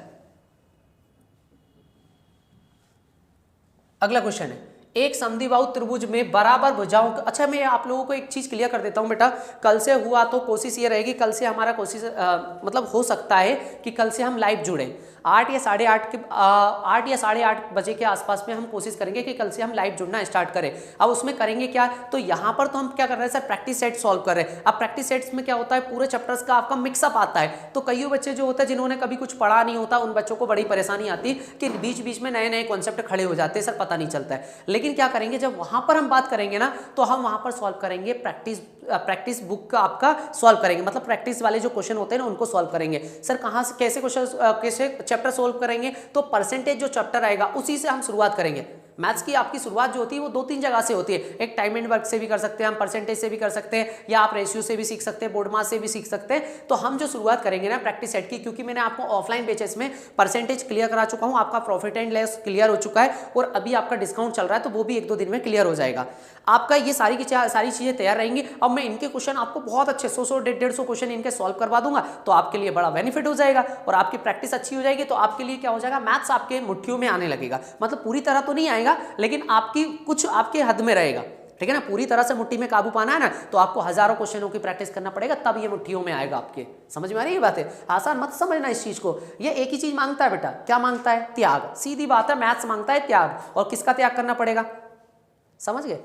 Speaker 1: अगला क्वेश्चन है, एक समद्विबाहु त्रिभुज में बराबर भुजाओं का, अच्छा मैं आप लोगों को एक चीज क्लियर कर देता हूं बेटा, कल से हुआ तो कोशिश ये रहेगी, कल से हमारा कोशिश मतलब हो सकता है कि कल से हम लाइव जुड़े 8 या 8:30 बजे के आसपास में हम कोशिश करेंगे कि कल से हम लाइव जुड़ना स्टार्ट करें। अब उसमें करेंगे क्या, तो यहाँ पर तो हम क्या कर रहे हैं सर, प्रैक्टिस सेट सॉल्व कर रहे हैं। अब प्रैक्टिस सेट्स में क्या होता है, पूरे चैप्टर्स का आपका मिक्सअप आता है, तो कई बच्चे जो होते हैं जिन्होंने कभी कुछ पढ़ा नहीं होता, उन बच्चों को बड़ी परेशानी आती है कि बीच बीच में नए नए कॉन्सेप्ट खड़े हो जाते हैं, सर पता नहीं चलता है। लेकिन क्या करेंगे, जब वहां पर हम बात करेंगे ना, तो हम वहां पर सॉल्व करेंगे, प्रैक्टिस बुक का आपका सॉल्व करेंगे, मतलब प्रैक्टिस वाले जो क्वेश्चन होते हैं ना उनको सॉल्व करेंगे। सर कहाँ से कैसे क्वेश्चन कैसे चैप्टर सॉल्व करेंगे, तो परसेंटेज जो चैप्टर आएगा उसी से हम शुरुआत करेंगे। मैथ्स की आपकी शुरुआत जो होती है वो 2-3 जगह से होती है, एक टाइम एंड वर्क से भी कर सकते हैं हम, परसेंटेज से भी कर सकते हैं, या आप रेशियो से भी सीख सकते हैं, बोर्ड मास से भी सीख सकते हैं। तो हम जो शुरुआत करेंगे ना प्रैक्टिस सेट की, क्योंकि मैंने आपको ऑफलाइन बेसिस में परसेंटेज क्लियर करा चुका हूं, आपका प्रॉफिट एंड लॉस क्लियर हो चुका है, और अभी आपका डिस्काउंट चल रहा है, तो वो भी 1-2 दिन में क्लियर हो जाएगा आपका। ये सारी चीजें तैयार रहेंगी। अब मैं इनके क्वेश्चन आपको बहुत अच्छे 100-150 क्वेश्चन इनके सॉल्व करवा दूंगा, तो आपके लिए बड़ा बेनिफिट हो जाएगा और आपकी प्रैक्टिस अच्छी हो जाएगी, तो आपके लिए क्या हो जाएगा, मैथ्स आपके मुट्ठियों में आने लगेगा। मतलब पूरी तरह तो नहीं आएगा, लेकिन आपकी कुछ आपके हद में रहेगा, ठीक है ना। पूरी तरह से मुट्ठी में काबू पाना है ना, तो आपको हजारों क्वेश्चनों की प्रैक्टिस करना पड़ेगा, तब ये मुट्ठियों में आएगा आपके। समझ में आ रही है बात है, आसान मत समझना इस चीज को। ये एक ही चीज मांगता है बेटा, क्या मांगता है, त्याग। सीधी बात है, मैथ्स मांगता है त्याग, और किसका त्याग करना पड़ेगा, समझ गए।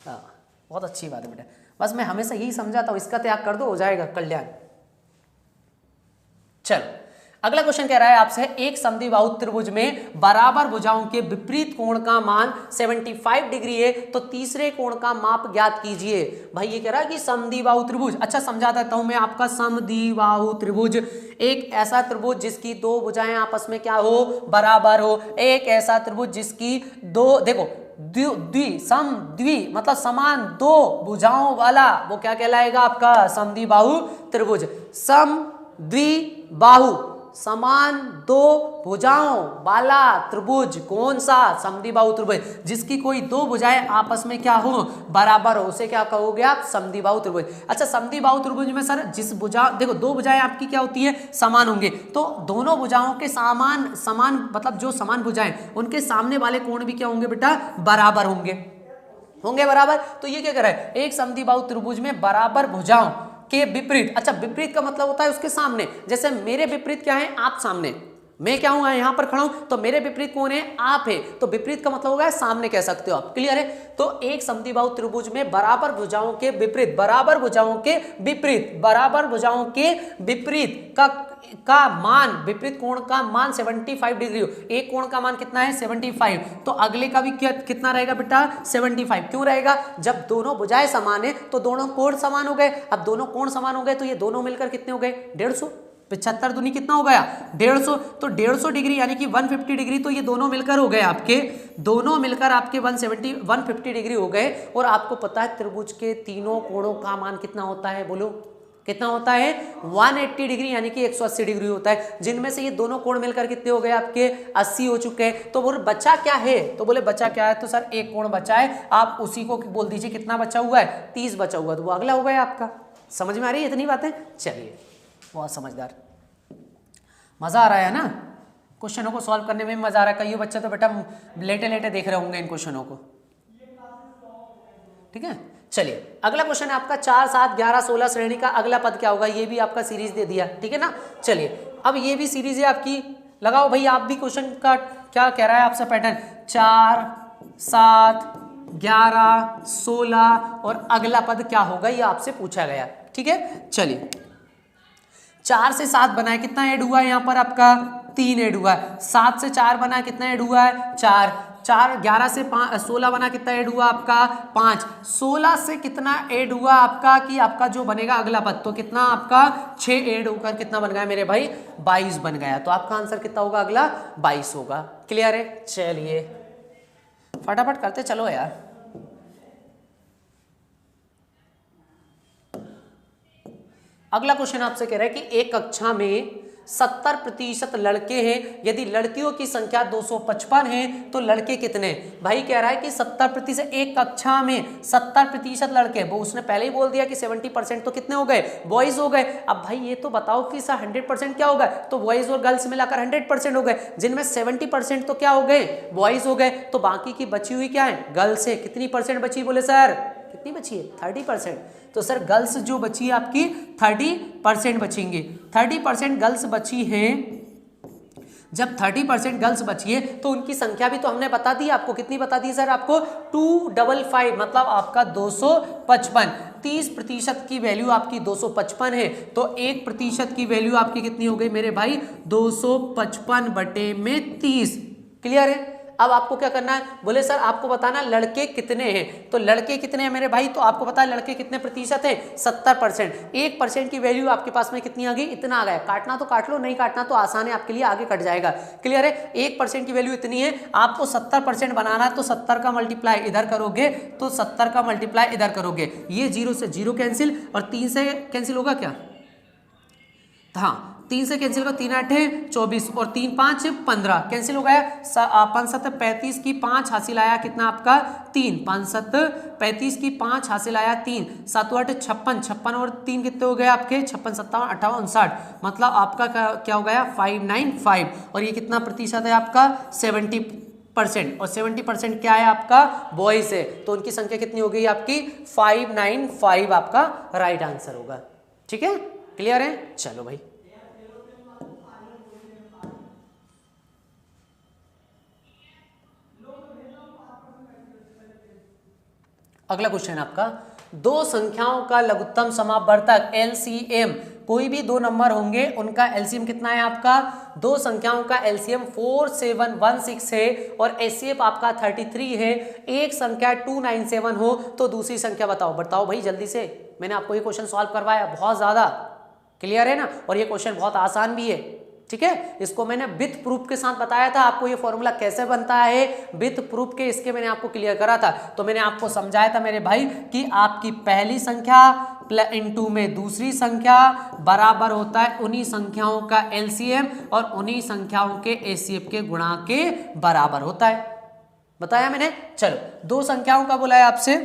Speaker 1: हाँ बहुत अच्छी बात है बेटा, बस मैं हमेशा यही समझाता हूं, इसका त्याग कर दो, हो जाएगा कल्याण। चलो अगला क्वेश्चन कह रहा है आपसे, एक समद्विबाहु त्रिभुज में बराबर भुजाओं के विपरीत कोण का मान 75 डिग्री है, तो तीसरे कोण का माप ज्ञात कीजिए। भाई ये कह रहा है कि समद्विबाहु त्रिभुज, अच्छा समझा देता हूं मैं आपका। समद्विबाहु त्रिभुज एक ऐसा त्रिभुज जिसकी दो भुजाएं आपस में क्या हो, बराबर हो। एक ऐसा त्रिभुज जिसकी दो, देखो द्वि मतलब समान दो भुजाओं वाला, वो क्या कहलाएगा आपका, समद्विबाहु त्रिभुज। समद्विबाहु समान दो भुजाओं वाला त्रिभुज, कौन सा, समद्विबाहु त्रिभुज, जिसकी कोई दो भुजाएं आपस में क्या हो, बराबर हो, उसे क्या कहोगे आप, समद्विबाहु त्रिभुज। अच्छा समद्विबाहु त्रिभुज में सर जिस भुजा, देखो दो भुजाएं आपकी क्या होती है, समान होंगे, तो दोनों भुजाओं के समान मतलब जो समान भुजाएं उनके सामने वाले कोण भी क्या होंगे बेटा, बराबर होंगे बराबर। तो ये क्या कह रहा है, एक समद्विबाहु त्रिभुज में बराबर भुजाओं के विपरीत, अच्छा विपरीत का मतलब होता है उसके सामने, जैसे मेरे विपरीत क्या है, आप सामने, मैं क्या हूं यहां पर खड़ा हूं, तो मेरे विपरीत कौन है, आप है, तो विपरीत का मतलब होगा सामने कह सकते हो आप, क्लियर है। तो एक समद्विबाहु त्रिभुज में बराबर भुजाओं के विपरीत, बराबर भुजाओं के विपरीत, बराबर भुजाओं के विपरीत का मान, विपरीत कोण का मान 75 डिग्री हो। एक कोण का मान कितना है, 75, तो अगले का भी कितना रहेगा बेटा, 75। क्यों रहेगा, जब दोनों भुजाएं समान है तो दोनों कोण समान हो गए। अब दोनों कोण समान हो गए तो ये दोनों मिलकर कितने हो गए, 150। 75 दूनी कितना हो गया, 150, तो 150 डिग्री यानी कि 150 डिग्री, तो ये दोनों मिलकर हो गए आपके, दोनों मिलकर आपके 150 डिग्री हो गए। और आपको पता है त्रिभुज के तीनों कोणों का मान कितना होता है, बोलो कितना होता है, 180 डिग्री यानी कि 180 डिग्री होता है, जिनमें से ये दोनों कोण मिलकर कितने हो गए आपके, 80 हो चुके हैं। तो बोले बचा क्या है, तो बोले बचा क्या है, तो सर एक कोण बचा है, आप उसी को बोल दीजिए कितना बचा हुआ है, 30 बचा हुआ, तो वो अगला हो गया आपका। समझ में आ रही है इतनी बातें, चलिए बहुत समझदार, मजा आ रहा है ना, क्वेश्चनों को सॉल्व करने में मजा आ रहा है। कई बच्चे तो बेटा लेटे लेटे देख रहे होंगे इन क्वेश्चनों को, ठीक है। चलिए अगला क्वेश्चन है आपका 4, 7, 11, 16 श्रेणी का अगला पद क्या होगा, ये भी आपका सीरीज दे दिया, ठीक है ना। चलिए अब ये भी सीरीज है आपकी, लगाओ भाई आप भी क्वेश्चन का क्या कह रहा है आपसे पैटर्न, 4, 7, 11, 16 और अगला पद क्या होगा ये आपसे पूछा गया, ठीक है। चलिए 4 से 7 बनाए, कितना ऐड हुआ है यहाँ पर आपका, 3 ऐड हुआ है। 7 से 4 बना, कितना ऐड हुआ है, 4। 11 से 16 बना, कितना ऐड हुआ आपका, 5। 16 से कितना ऐड हुआ आपका, कि आपका जो बनेगा अगला पद, तो कितना आपका 6 ऐड होकर कितना बन गया मेरे भाई, 22 बन गया। तो आपका आंसर कितना होगा, अगला 22 होगा, क्लियर है। चलिए फटाफट करते चलो यार। अगला क्वेश्चन आपसे कह रहा है कि एक कक्षा में 70% लड़के हैं। यदि लड़कियों की संख्या 255 है तो लड़के कितने? भाई कह रहा है कि 70%, एक कक्षा में 70% लड़के, वो उसने पहले ही बोल दिया कि 70% तो कितने हो गए? बॉयज हो गए। अब भाई ये तो बताओ कि 100% क्या होगा? तो बॉयज और गर्ल्स मिलाकर 100% हो गए, जिनमें 70% तो क्या हो गए? बॉयज हो गए। तो बाकी की बची हुई क्या है? गर्ल्स है। कितनी परसेंट बची? बोले सर कितनी बची है? 30%। तो सर गर्ल्स जो बची है आपकी 30% बचेंगे। 30% गर्ल्स बची हैं। जब 30% गर्ल्स बची है तो उनकी संख्या भी तो हमने बता दी आपको। कितनी बता दी सर आपको? 255, मतलब आपका 255। 30% की वैल्यू आपकी 255 है, तो 1% की वैल्यू आपकी कितनी हो गई मेरे भाई? 255/30। क्लियर है? अब आपको क्या करना है? बोले सर आपको बताना लड़के कितने हैं। तो लड़के कितने हैं मेरे भाई? तो आपको पता है लड़के कितने प्रतिशत हैं? 70%। 1% की वैल्यू आपके पास में कितनी आ गई? इतना आ गया। काटना तो काट लो, नहीं काटना तो आसान है आपके लिए, आगे कट जाएगा। क्लियर है? 1% की वैल्यू इतनी है, आपको 70% बनाना है तो 70 का मल्टीप्लाई इधर करोगे तो 70 का मल्टीप्लाई इधर करोगे, ये 0 से 0 कैंसिल और 3 से कैंसिल होगा क्या? हाँ, 3 से कैंसिल करो, 3 8 24 और 3 5 15 कैंसिल हो गया। 5 7 35 की 5 हासिल आया कितना आपका? 3। 5 7 35 की 5 हासिल आया 3। 7 8 56, 56 और 3 कितने हो गए आपके? 56 57 58 59, मतलब आपका क्या हो गया? 595। और ये कितना प्रतिशत है आपका? 70%। और 70% क्या है आपका? बॉयज है। तो उनकी संख्या कितनी हो गई आपकी? 595 आपका राइट आंसर होगा। ठीक है? क्लियर है? चलो भाई, अगला क्वेश्चन आपका, दो संख्याओं का लघुत्तम समापवर्तक LCM, कोई भी दो नंबर होंगे उनका LCM कितना है आपका? दो संख्याओं का LCM 4716 है और HCF आपका 33 है। एक संख्या 297 हो तो दूसरी संख्या बताओ। बताओ भाई जल्दी से, मैंने आपको ये क्वेश्चन सॉल्व करवाया बहुत ज्यादा। क्लियर है ना? और ये क्वेश्चन बहुत आसान भी है। ठीक है, इसको मैंने विथ प्रूफ के साथ बताया था आपको। ये फॉर्मूला कैसे बनता है विथ प्रूफ के, इसके मैंने आपको क्लियर करा था। तो मैंने आपको समझाया था मेरे भाई कि आपकी पहली संख्या इनटू में दूसरी संख्या बराबर होता है उन्हीं संख्याओं का LCM और उन्हीं संख्याओं के HCF के गुणा के बराबर होता है। बताया मैंने। चलो, दो संख्याओं का बोला है आपसे,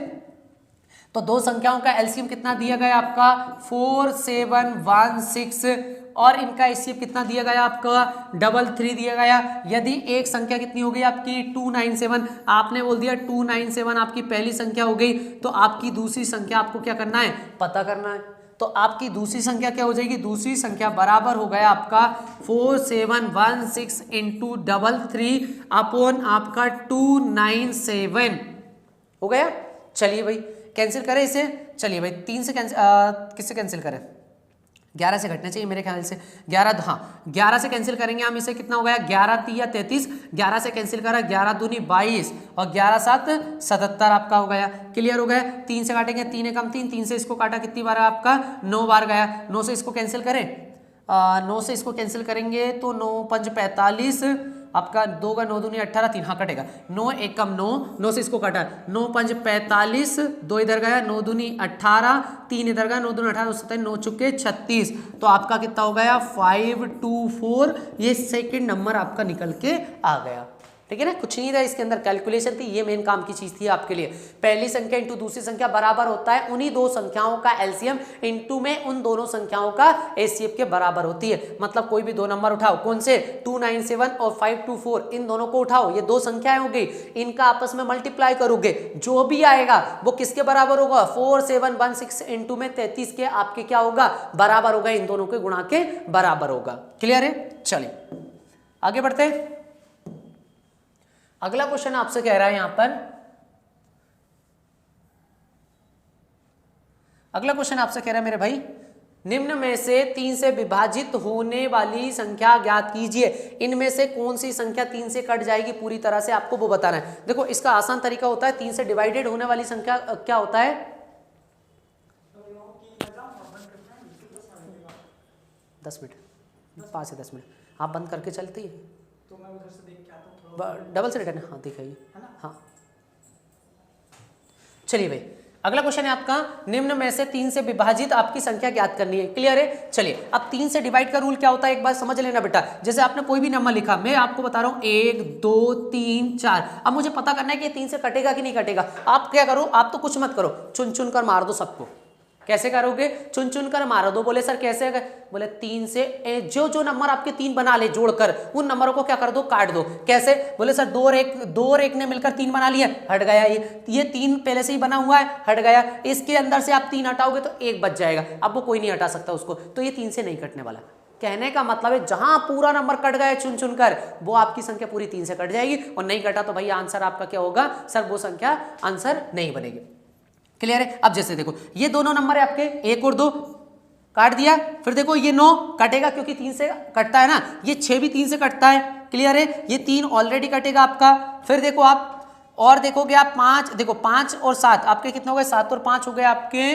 Speaker 1: तो दो संख्याओं का LCM कितना दिया गया आपका? 4716 और इनका HCF कितना दिया गया आपका? 33 दिया गया। यदि एक संख्या कितनी हो गई आपकी? 297, आपने बोल दिया 297 आपकी पहली संख्या हो गई, तो आपकी दूसरी संख्या आपको क्या करना है? पता करना है। तो आपकी दूसरी संख्या क्या हो जाएगी? दूसरी संख्या बराबर हो गया आपका 4716 इंटू 33 अपॉन आपका 297 हो गया। चलिए भाई कैंसिल करें इसे। चलिए भाई 3 से कैंसिल, किससे कैंसिल करें? 11 से घटना चाहिए मेरे ख्याल से। 11, हाँ 11 से कैंसिल करेंगे हम इसे। कितना हो गया? 11 3 33, 11 से कैंसिल करा, 11 दूनी 22 और 11 7 77 आपका हो गया। क्लियर हो गया? 3 से काटेंगे, 3 एकम 3, 3 से इसको काटा कितनी बार आपका? 9 बार गया। 9 से इसको कैंसिल करें, 9 से इसको कैंसिल करेंगे तो 9 5 45 आपका, 2 का 9 दूनी 18, 3 हाँ कटेगा। 9 एकम 9, 9 से इसको काटा, 9 5 45, 2 इधर गया, 9 दूनी 18, 3 इधर गया, 9 दूनी 18, 27, 9 चुके 36। तो आपका कितना हो गया? 524। ये सेकंड नंबर आपका निकल के आ गया। ठीक है ना? कुछ नहीं था इसके अंदर, कैलकुलेशन थी, ये मेन काम की चीज थी आपके लिए। पहली संख्या इंटू दूसरी संख्या बराबर होता है उन्हीं दो संख्याओं का LCM इंटू में उन दोनों संख्याओं का HCF के बराबर होती है। मतलब कोई भी दो नंबर उठाओ, कौन से? 297 और 524, इन दोनों को उठाओ, ये दो संख्याएं हो गई, इनका आपस में मल्टीप्लाई करोगे, जो भी आएगा वो किसके बराबर होगा? 4716 इंटू में 33 के आपके क्या होगा? बराबर होगा, इन दोनों के गुणा के बराबर होगा। क्लियर है? चलिए आगे बढ़ते हैं। अगला क्वेश्चन आपसे कह रहा है यहां पर, अगला क्वेश्चन आपसे कह रहा है मेरे भाई, निम्न में से 3 से विभाजित होने वाली संख्या ज्ञात कीजिए। इनमें से कौन सी संख्या 3 से कट जाएगी पूरी तरह से, आपको वो बताना है। देखो इसका आसान तरीका होता है, 3 से डिवाइडेड होने वाली संख्या क्या होता है? 10 मिनट, 5 से 10 मिनट आप बंद करके चलती है
Speaker 2: तो मैं उधर से देख के आता हूँ।
Speaker 1: डबल से रिटर्न, हाँ दिखाइए। हाँ चलिए भाई, अगला क्वेश्चन है आपका, निम्न में से 3 से विभाजित आपकी संख्या ज्ञात करनी है। क्लियर है? चलिए, अब 3 से डिवाइड का रूल क्या होता है एक बार समझ लेना बेटा। जैसे आपने कोई भी नंबर लिखा, मैं आपको बता रहा हूं 1 2 3 4, अब मुझे पता करना है कि 3 से कटेगा कि नहीं कटेगा। आप क्या करो, आप तो कुछ मत करो, चुन चुन कर मार दो सबको। कैसे करोगे? चुन चुन कर मारो दो। बोले सर कैसे? बोले 3 से जो नंबर आपके 3 बना ले जोड़कर, उन नंबरों को क्या कर दो, काट दो। कैसे? बोले सर 2 और 1 ने मिलकर 3 बना लिया, हट गया ये 3 पहले से ही बना हुआ है, हट गया। इसके अंदर से आप 3 हटाओगे तो 1 बच जाएगा, अब वो कोई नहीं हटा सकता उसको, तो ये 3 से नहीं कटने वाला। कहने का मतलब है जहां पूरा नंबर कट गया चुन चुन कर, वो आपकी संख्या पूरी 3 से कट जाएगी, और नहीं कटा तो भाई आंसर आपका क्या होगा सर, वो संख्या आंसर नहीं बनेगी। क्लियर है? अब जैसे देखो ये दोनों नंबर है आपके, 1 और 2 काट दिया, फिर देखो ये 9 कटेगा क्योंकि 3 से कटता है ना, ये 6 भी 3 से कटता है। क्लियर है? ये 3 ऑलरेडी कटेगा आपका। फिर देखो आप और देखोगे आप 5, देखो 5 और 7 आपके कितने हो गए, 7 और 5 हो गए आपके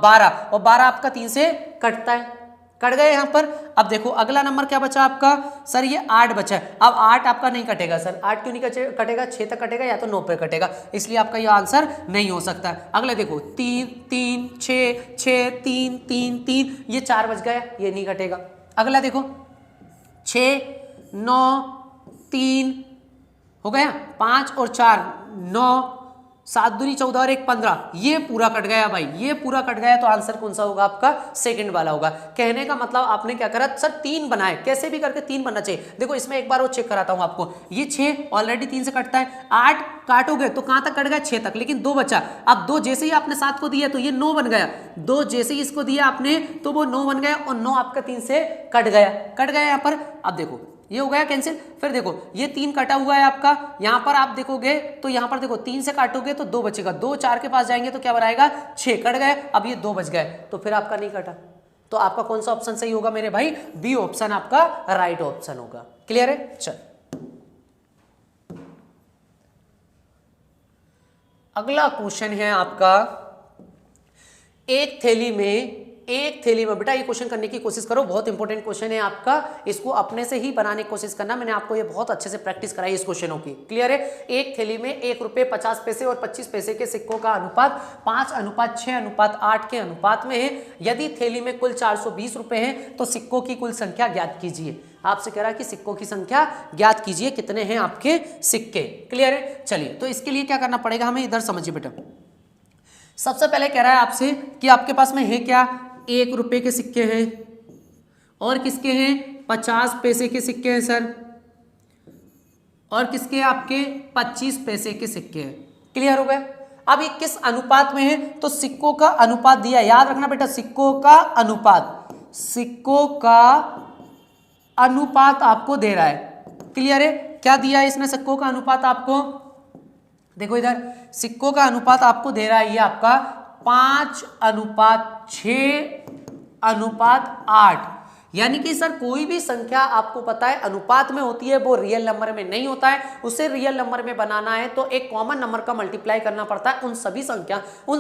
Speaker 1: 12, और 12 आपका 3 से कटता है, कट गए यहाँ पर। अब देखो अगला नंबर क्या बचा आपका, सर ये 8 बचा है। अब 8 आपका नहीं कटेगा सर, 8 क्यों नहीं कटेगा, 6 तक कटेगा या तो 9 पे कटेगा, इसलिए आपका ये आंसर नहीं हो सकता। अगले देखो 3 3 6 6 3 3 3, ये 4 बच गया, ये नहीं कटेगा। अगला देखो 6 9 3 हो गया, 5 और 4 9, 7 दूनी 14 और 1 15, ये पूरा कट गया भाई, ये पूरा कट गया, तो आंसर कौन सा होगा आपका, सेकंड वाला होगा। कहने का मतलब आपने क्या करा सर, 3 बनाए, कैसे भी करके 3 बनना चाहिए। देखो इसमें एक बार वो चेक कराता हूं आपको, ये 6 ऑलरेडी 3 से कटता है, 8 काटोगे तो कहां तक कट गया, 6 तक, लेकिन 2 बचा। अब 2 जैसे ही आपने 7 को दिया तो ये 9 बन गया, 2 जैसे ही इसको दिया आपने तो वो 9 बन गया, और 9 आपका 3 से कट गया यहाँ पर। अब देखो ये हो गया कैंसिल। फिर देखो ये 3 कटा हुआ है आपका, यहां पर आप देखोगे तो यहां पर देखो 3 से काटोगे तो 2 बचेगा, 2 4 के पास जाएंगे तो क्या बनाएगा, 6 कट गए, अब ये 2 बच गए, तो फिर आपका नहीं कटा। तो आपका कौन सा ऑप्शन सही होगा मेरे भाई, बी ऑप्शन आपका राइट ऑप्शन होगा। क्लियर है? चल अगला क्वेश्चन है आपका, एक थैली में बेटा, ये क्वेश्चन करने की कोशिश करो, बहुत इंपॉर्टेंट क्वेश्चन है आपका, इसको अपने से ही बनाने की कोशिश करना। मैंने आपको ये बहुत अच्छे से प्रैक्टिस कराई इस क्वेश्चनों की। क्लियर है? एक थैली में 1 रुपये 50 पैसे और 25 पैसे के सिक्कों का अनुपात 5:6:8 के अनुपात में है। यदि थैली में कुल 420 रुपए हैं तो सिक्कों की कुल संख्या ज्ञात कीजिए। आपसे कह रहा है कि सिक्कों की संख्या ज्ञात कीजिए, कितने हैं आपके सिक्के। क्लियर है? चलिए, तो इसके लिए क्या करना पड़ेगा हमें, इधर समझिए बेटा। सबसे पहले कह रहा है आपसे कि आपके पास में है क्या, 1 रुपए के सिक्के हैं, और किसके हैं, 50 पैसे के सिक्के हैं सर, और किसके हैं आपके 25 पैसे के सिक्के हैं। क्लियर हो गए? अब ये किस अनुपात में है, तो सिक्कों का अनुपात दिया, याद रखना बेटा, सिक्कों का अनुपात आपको दे रहा है। क्लियर है? क्या दिया है इसने सिक्कों का अनुपात आपको, देखो इधर सिक्कों का अनुपात आपको दे रहा है, ये आपका 5:6:8, यानी कि सर कोई भी संख्या आपको पता है अनुपात में होती है, वो रियल नंबर में नहीं होता है। उसे रियल नंबर में बनाना है तो एक कॉमन नंबर का मल्टीप्लाई करना पड़ता है उन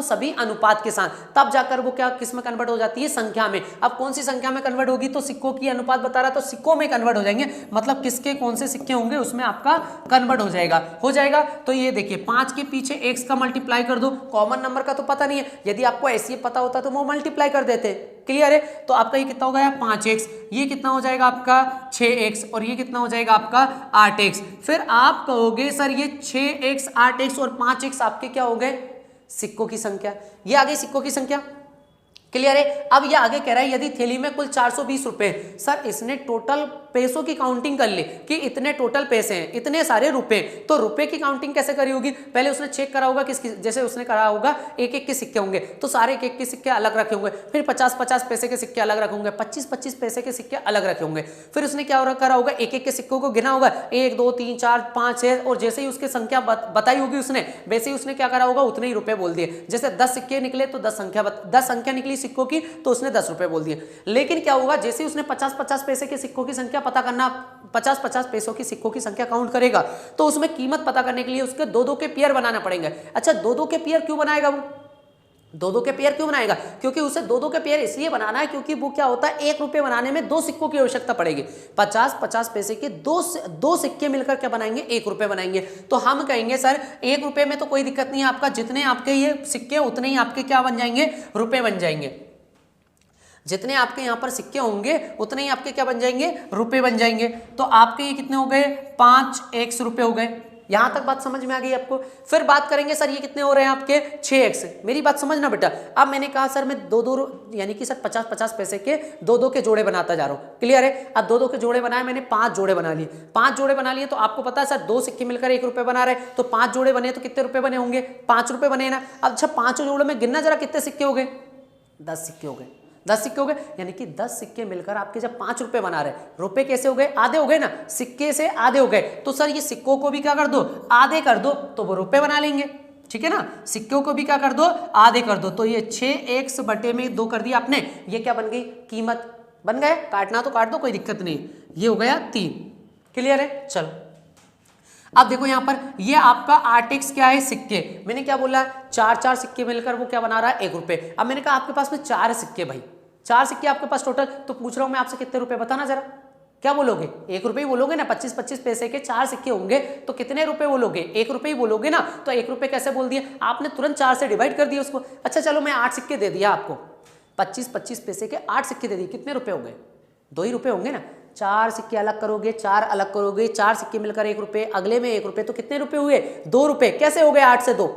Speaker 1: सभी अनुपात के साथ, तब जाकर वो क्या किस में कन्वर्ट हो जाती है, संख्या में। अब कौन सी संख्या में कन्वर्ट होगी, तो सिक्कों की अनुपात बता रहा तो सिक्कों में कन्वर्ट हो जाएंगे, मतलब किसके कौन से सिक्के होंगे उसमें आपका कन्वर्ट हो जाएगा। तो ये देखिए 5 के पीछे x का मल्टीप्लाई कर दो, कॉमन नंबर का तो पता नहीं है, यदि आपको ऐसे पता होता तो वो मल्टीप्लाई कर देते। क्लियर है? तो आपका ये कितना हो गया, 5x, ये कितना हो जाएगा आपका 6x, और ये कितना हो जाएगा आपका 8x। फिर आप कहोगे सर ये 6x 8x और 5x आपके क्या हो गए, सिक्कों की संख्या, ये आ गई सिक्कों की संख्या। क्लियर है? अब ये आगे कह रहा है यदि थैली में कुल 420 रुपए, सर इसने टोटल पैसों की काउंटिंग कर ली कि इतने टोटल पैसे हैं, इतने सारे रुपए, तो रुपए की काउंटिंग कैसे करी होगी, पहले उसने चेक करा होगा किसकी, जैसे उसने करा होगा 1-1 के सिक्के होंगे तो सारे 1-1 के सिक्के अलग रखे होंगे, फिर 50-50 पैसे के सिक्के अलग रखे होंगे, 25-25 पैसे के सिक्के अलग रखे होंगे, फिर उसने क्या करा होगा 1-1 के सिक्कों को गिना होगा 1 2 3 4 5 6, और जैसे ही उसकी संख्या बताई होगी उसने, वैसे ही उसने क्या करा होगा उतने ही रुपए बोल दिए। जैसे 10 सिक्के निकले तो 10 संख्या निकली सिक्कों की, तो उसने 10 रुपए बोल दिए। लेकिन क्या होगा, जैसे उसने 50-50 पैसे के सिक्कों की संख्या पता करना, 50-50 पैसों की सिक्कों की संख्या काउंट करेगा, तो उसमें कीमत पता करने के लिए उसके 2-2 के पेयर बनाना पड़ेंगे। अच्छा 2-2 के पेयर क्यों बनाएगा वो, दो के पेयर क्यों बनाएगा? क्योंकि उसे दो के पेयर इसलिए बनाना है क्योंकि वो क्या होता है, 1 रुपये बनाने में 2 सिक्कों की आवश्यकता पड़ेगी। 50-50 पैसे के दो सिक्के मिलकर क्या बनाएंगे, 1 रुपये बनाएंगे। तो हम कहेंगे सर 1 रुपये में तो कोई दिक्कत नहीं है आपका, जितने आपके ये सिक्के उतने ही आपके क्या बन जाएंगे, रुपये बन जाएंगे। जितने आपके यहाँ पर सिक्के होंगे उतने ही आपके क्या बन जाएंगे, रुपये बन जाएंगे। तो आपके ये कितने हो गए, 5x रुपये हो गए। यहां तक बात समझ में आ गई आपको? फिर बात करेंगे सर ये कितने हो रहे हैं आपके, 6x। मेरी बात समझना बेटा। अब मैंने कहा सर मैं दो यानी कि सर 50-50 पैसे के दो के जोड़े बनाता जा रहा हूं, क्लियर है? अब दो के जोड़े बनाए मैंने, 5 जोड़े बना लिए। 5 जोड़े बना लिए तो आपको पता है सर 2 सिक्के मिलकर 1 रुपये बना रहे, तो 5 जोड़े बने तो कितने रुपये बने होंगे, 5 रुपये बने ना। अब अच्छा 5 जोड़े में गिनना जरा कितने सिक्के हो गए, 10 सिक्के हो गए। 10 सिक्के हो गए, यानी कि 10 सिक्के मिलकर आपके जब 5 रुपए बना रहे, रुपए कैसे हो गए, आधे हो गए ना, सिक्के से आधे हो गए। तो सर ये सिक्कों को भी क्या कर दो, आधे कर दो, तो वो रुपए बना लेंगे, ठीक है ना। सिक्कों को भी क्या कर दो, आधे कर दो। तो ये 6x बटे में 2 कर दिया आपने, ये क्या बन गई, कीमत बन गए। काटना तो काट दो, कोई दिक्कत नहीं। ये हो गया 3, क्लियर है। चलो अब देखो यहाँ पर ये आपका 8x क्या है, सिक्के। मैंने क्या बोला, 4 सिक्के मिलकर वो क्या बना रहा है, 1 रुपये। अब मैंने कहा आपके पास में 4 सिक्के, भाई 4 सिक्के आपके पास टोटल, तो पूछ रहा हूँ मैं आपसे कितने रुपए, बताना जरा। क्या बोलोगे, 1 रुपये ही बोलोगे ना। 25-25 पैसे के 4 सिक्के होंगे तो कितने रुपए बोलोगे, 1 रुपये ही बोलोगे ना। तो 1 रुपये कैसे बोल दिया आपने, तुरंत 4 से डिवाइड कर दिया उसको। अच्छा चलो मैं 8 सिक्के दे दिया आपको, 25-25 पैसे के 8 सिक्के दे दिए, कितने रुपए हो गए, 2 ही रुपए होंगे ना। 4 सिक्के अलग करोगे, 4 अलग करोगे, 4 सिक्के मिलकर 1 रुपये, अगले में 1 रुपये, तो कितने रुपए हुए, 2 रुपये। कैसे हो गए, 8 से 2,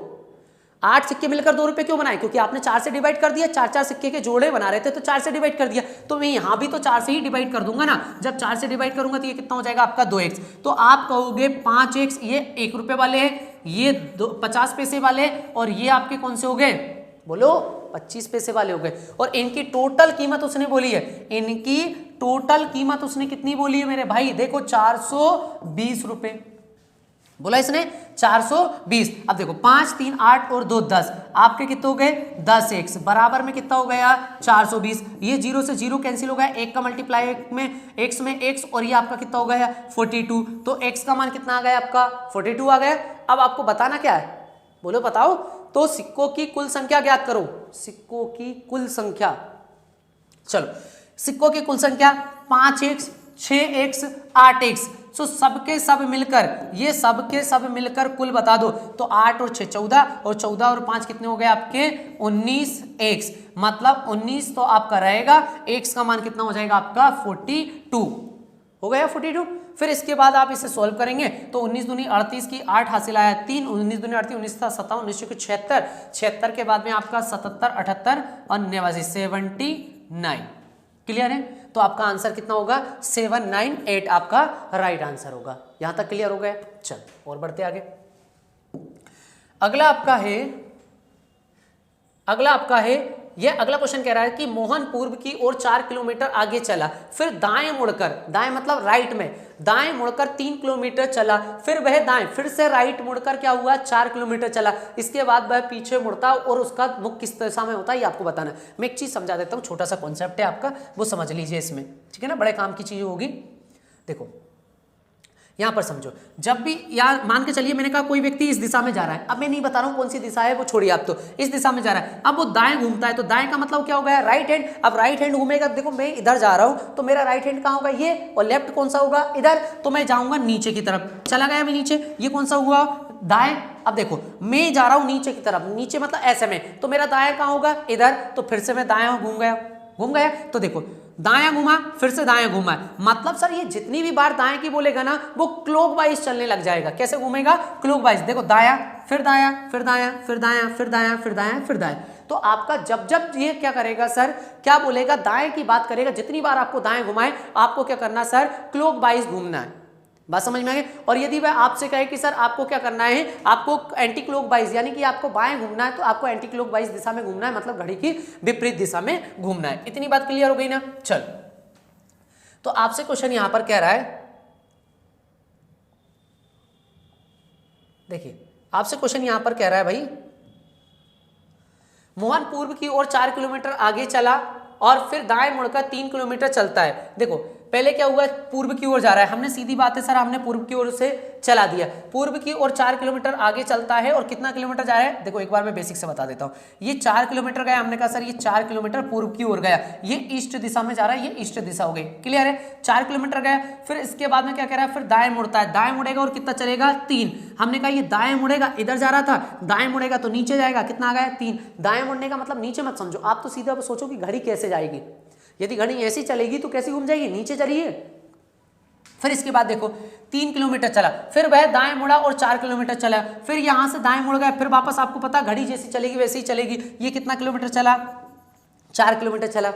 Speaker 1: 8 सिक्के मिलकर 2 रुपये क्यों बनाए, क्योंकि आपने 4 से डिवाइड कर दिया। 4 सिक्के के जोड़े बना रहे थे तो 4 से डिवाइड कर दिया। तो मैं यहाँ भी तो 4 से ही डिवाइड कर दूंगा ना। जब 4 से डिवाइड करूंगा तो ये कितना हो जाएगा आपका 2x। तो आप कहोगे 5x, ये 1 रुपये वाले हैं, ये 50 पैसे वाले, और ये आपके कौन से हो गए, बोलो 25 पैसे वाले हो गए। और इनकी टोटल कीमत उसने बोली है, इनकी टोटल कीमत उसने कितनी बोली है मेरे भाई, देखो 420 रुपए बोला इसने, 420। अब देखो 5 3 8 और 2 10, आपके कितने हो गए, 10x बराबर में कितना हो गया, 420। ये 0 से 0 कैंसिल हो गया, 1 का मल्टीप्लाई में x, और ये आपका कितना हो गया, 42। तो x का मान कितना आ गया आपका, 42 आ गया। अब आपको बताना क्या है, बोलो बताओ। तो सिक्कों की कुल संख्या ज्ञात करो, सिक्कों की कुल संख्या। चलो सिक्कों की कुल संख्या 5x, 6x, 8x। सो सबके सब मिलकर, ये सबके सब मिलकर कुल बता दो। तो 8 और 6 14, और 14 और 5 कितने हो गए आपके, 19x। मतलब 19 तो आपका रहेगा, x का मान कितना हो जाएगा आपका 42 हो गया, 42। फिर इसके बाद आप इसे सॉल्व करेंगे तो 19 दूनी 38 की 8 हासिल आया 3, 19 दूनी 38, 19 57, 19 को 76, 76 के बाद में आपका 77, 78 और 89, 79। क्लियर है। तो आपका आंसर कितना होगा, 798 आपका राइट आंसर होगा। यहां तक क्लियर हो गया। चल और बढ़ते आगे। अगला आपका है ये अगला क्वेश्चन कह रहा है कि मोहन पूर्व की ओर 4 किलोमीटर आगे चला, फिर दाएं मुड़कर, दाएं मतलब राइट में, दाएं मुड़कर 3 किलोमीटर चला, फिर वह दाएं फिर से राइट मुड़कर क्या हुआ, 4 किलोमीटर चला। इसके बाद वह पीछे मुड़ता और उसका मुख किस दिशा में होता है ये आपको बताना है। मैं एक चीज समझा देता हूँ, छोटा सा कॉन्सेप्ट है आपका, वो समझ लीजिए इसमें, ठीक है ना, बड़े काम की चीज होगी। देखो यहां पर समझो, जब भी यार मान के चलिए मैंने कहा कोई व्यक्ति इस दिशा में जा रहा है, अब मैं नहीं बता रहा हूं कौन सी दिशा है वो छोड़िए आप, तो इस दिशा में जा रहा है, अब वो दाएं घूमता है, तो दाएं का मतलब क्या हो गया, राइट हैंड। अब राइट हैंड घूमेगा, देखो मैं इधर जा रहा हूं तो मेरा राइट हैंड कहां होगा, ये, और लेफ्ट कौन सा होगा, इधर, तो मैं जाऊंगा नीचे की तरफ, चला गया मैं नीचे, ये कौन सा हुआ, दाएं। अब देखो मैं जा रहा हूं नीचे की तरफ, नीचे मतलब ऐसे में, तो मेरा दाएं कहां होगा, इधर, तो फिर से मैं दाएं घूम गया, तो देखो दायां घुमा फिर से दायां घुमा, मतलब सर ये जितनी भी बार दाएं की बोलेगा ना वो क्लॉकवाइज चलने लग जाएगा। कैसे घूमेगा, क्लॉकवाइज। देखो दायां फिर दायां फिर दायां फिर दायां फिर दायां फिर दायां फिर दायां। तो आपका जब जब ये क्या करेगा सर, क्या बोलेगा, दाएं की बात करेगा, जितनी बार आपको दाएं घुमाए आपको क्या करना सर, क्लॉकवाइज घूमना है। बात समझ में आ गई। और यदि वह आपसे कहे कि सर आपको क्या करना है, आपको एंटी क्लॉकवाइज यानी कि आपको बाएं घूमना है, तो आपको एंटी क्लॉकवाइज दिशा में घूमना है, मतलब घड़ी की विपरीत दिशा में घूमना है। इतनी बात क्लियर हो गई ना। चल तो आपसे क्वेश्चन यहां पर कह रहा है, देखिए आपसे क्वेश्चन यहां पर कह रहा है भाई, मोहन पूर्व की ओर 4 किलोमीटर आगे चला और फिर दाएं मुड़कर 3 किलोमीटर चलता है। देखो पहले क्या हुआ, पूर्व की ओर जा रहा है, हमने सीधी बात है सर हमने पूर्व की ओर से चला दिया, पूर्व की ओर 4 किलोमीटर आगे चलता है और कितना किलोमीटर जा रहा है, देखो एक बार मैं बेसिक से बता देता हूँ, ये 4 किलोमीटर गया, हमने कहा सर ये 4 किलोमीटर पूर्व की ओर गया, ये ईस्ट दिशा में जा रहा है, ये ईस्ट दिशा हो गई, क्लियर है, 4 किलोमीटर गया, फिर इसके बाद में क्या कह रहा है, फिर दाएं मुड़ता है, दाएं मुड़ेगा और कितना चलेगा 3, हमने कहा ये दाएं मुड़ेगा, इधर जा रहा था, दाएं मुड़ेगा तो नीचे जाएगा, कितना आ गया 3, दाएं मुड़ने का मतलब नीचे मत समझो, आप तो सीधा सोचो कि घड़ी कैसे जाएगी, यदि घड़ी ऐसी चलेगी तो कैसी घूम जाएगी, नीचे चलिए। फिर इसके बाद देखो 3 किलोमीटर चला, फिर वह दाएं मुड़ा और 4 किलोमीटर चला, फिर यहां से दाएं मुड़ गया, फिर वापस आपको पता घड़ी जैसी चलेगी वैसे ही चलेगी, ये कितना किलोमीटर चला 4 किलोमीटर चला,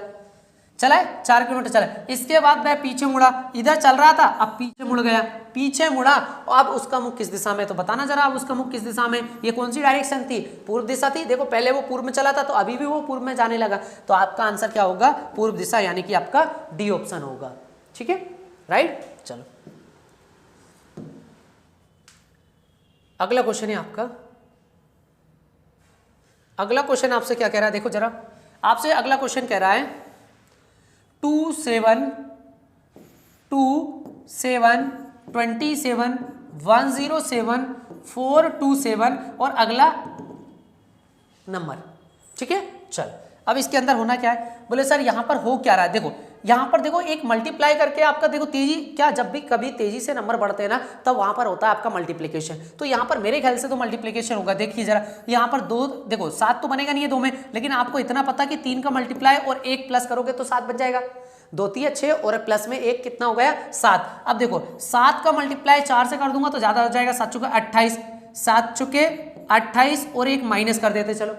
Speaker 1: चला है 4 किलोमीटर चला, इसके बाद वह पीछे मुड़ा, इधर चल रहा था अब पीछे मुड़ गया, पीछे मुड़ा, अब उसका मुख किस दिशा में, तो बताना जरा अब उसका मुख किस दिशा में, ये कौन सी डायरेक्शन थी, पूर्व दिशा थी, देखो पहले वो पूर्व में चला था तो अभी भी वो पूर्व में जाने लगा, तो आपका आंसर क्या होगा पूर्व दिशा, यानी कि आपका डी ऑप्शन होगा, ठीक है, राइट। चलो अगला क्वेश्चन है आपका, अगला क्वेश्चन आपसे क्या कह रहा है, देखो जरा आपसे अगला क्वेश्चन कह रहा है 2 7 2 7 27 107 427 और अगला नंबर, ठीक है। चल अब इसके अंदर होना क्या है, बोले सर यहाँ पर हो क्या रहा है, देखो यहाँ पर देखो एक मल्टीप्लाई करके आपका देखो तेजी, क्या जब भी कभी तेजी से नंबर बढ़ते हैं ना तब वहां पर होता है आपका मल्टीप्लिकेशन, तो यहाँ पर मेरे ख्याल से तो मल्टीप्लिकेशन होगा, देखिए जरा यहाँ पर 2 देखो 7 तो बनेगा नहीं है 2 में, लेकिन आपको इतना पता कि 3 का मल्टीप्लाई और 1 प्लस करोगे तो 7 बन जाएगा, 2 3 6 और प्लस में 1 कितना हो गया 7। अब देखो 7 का मल्टीप्लाई 4 से कर दूंगा तो ज्यादा हो जाएगा, 7 चुके 28, 7 चुके 28 और 1 माइनस कर देते, चलो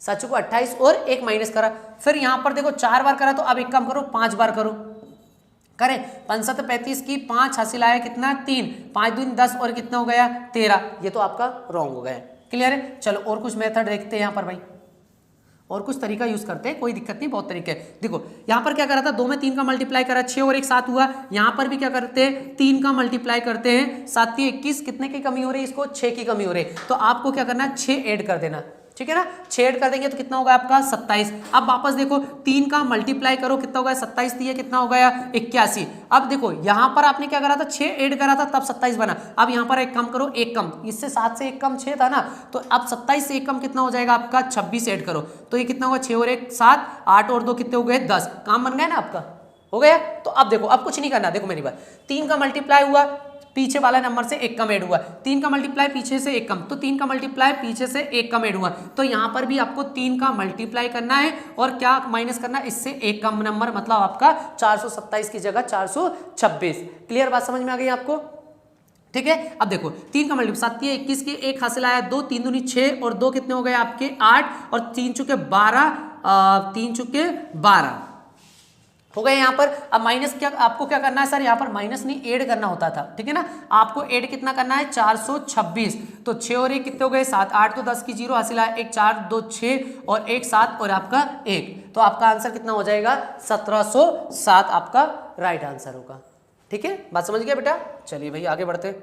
Speaker 1: 7 चुके 28 और 1 माइनस करा, फिर यहां पर देखो 4 बार करा तो अब एक काम करो 5 बार करो, करें 5 7 35 की 5 हासिल आया कितना 3, 5 दूनी 10 और कितना हो गया 13, ये तो आपका रॉन्ग हो गया, क्लियर है। चलो और कुछ मेथड देखते हैं यहाँ पर भाई, और कुछ तरीका यूज करते हैं, कोई दिक्कत नहीं, बहुत तरीके हैं। देखो यहाँ पर क्या करा था, 2 में 3 का मल्टीप्लाई करा 6 और 1 7 हुआ, यहाँ पर भी क्या करते हैं 3 का मल्टीप्लाई करते हैं 7 3 21, कितने की कमी हो रही है इसको 6 की कमी हो रही है, तो आपको क्या करना है 6 ऐड कर देना, ठीक है ना, 6 ऐड कर देंगे तो कितना होगा आपका 27। अब वापस देखो 3 का मल्टीप्लाई करो कितना होगा 27 दिए कितना हो गया 81। अब देखो यहाँ पर आपने क्या करा था 6 ऐड करा था तब 27 बना, अब यहाँ पर एक कम करो, एक कम, इससे 7 से एक कम 6 था ना, तो अब 27 से एक कम कितना हो जाएगा आपका 26 ऐड करो, तो ये कितना होगा 6 और 1 7, 8 और 2 कितने हो गए 10, काम बन गया ना आपका, हो गया। तो अब देखो अब कुछ नहीं करना, देखो मेरी बात, 3 का मल्टीप्लाई हुआ पीछे वाला नंबर से एक कम ऐड हुआ, 3 का मल्टीप्लाई पीछे से एक कम, तो 3 का मल्टीप्लाई पीछे से एक कम ऐड हुआ, तो यहाँ पर भी आपको 3 का मल्टीप्लाई करना है और क्या माइनस करना है इससे एक कम नंबर, मतलब आपका 427 की जगह 426। क्लियर बात समझ में आ गई आपको, ठीक है। अब देखो 3 का मल्टीप्लाई 7 21 की 1 हासिल आया 2, 3 दूनी 6 और 2 कितने हो गए आपके 8 और 3 चुके 12, 3 चुके 12 हो गए यहाँ पर। अब माइनस क्या आपको क्या करना है सर, यहाँ पर माइनस नहीं ऐड करना होता था, ठीक है ना, आपको ऐड कितना करना है 426, तो 6 और 1 कितने हो गए 7, 8 तो 10 की 0 हासिल आया 1 4 2 6 और 1 7 और आपका 1, तो आपका आंसर कितना हो जाएगा 1707 आपका राइट आंसर होगा, ठीक है, बात समझ गया बेटा। चलिए भाई आगे बढ़ते,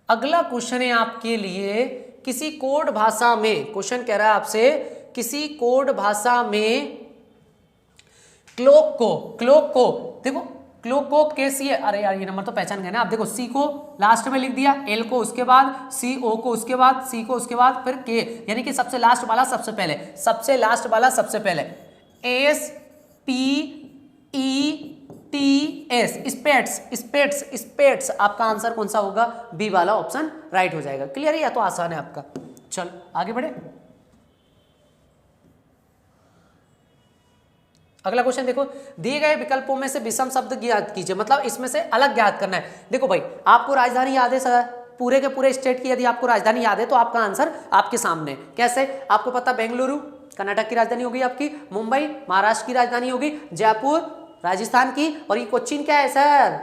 Speaker 1: अगला क्वेश्चन है आपके लिए, किसी कोड भाषा में क्वेश्चन कह रहा है आपसे, किसी कोड भाषा में क्लॉक को देखो क्लॉक को कैसी है, अरे यार ये नंबर तो पहचान गए ना आप, देखो सी को लास्ट में लिख दिया, एल को उसके बाद, सी ओ को उसके बाद, सी को उसके बाद, फिर के, यानी कि सबसे लास्ट वाला सबसे पहले, सबसे लास्ट वाला सबसे पहले, S P E T S, spades, आपका आंसर कौन सा होगा, बी वाला ऑप्शन राइट हो जाएगा। क्लियर है, या तो आसान है आपका। चल आगे बढ़े, अगला क्वेश्चन देखो, दिए गए विकल्पों में से विषम शब्द ज्ञात कीजिए, मतलब इसमें से अलग ज्ञात करना है। देखो भाई आपको राजधानी याद है सर, पूरे के पूरे स्टेट की यदि आपको राजधानी याद है तो आपका आंसर आपके सामने, कैसे आपको पता, बेंगलुरु कर्नाटक की राजधानी होगी आपकी, मुंबई महाराष्ट्र की राजधानी होगी, जयपुर राजस्थान की, और ये कोचीन क्या है सर,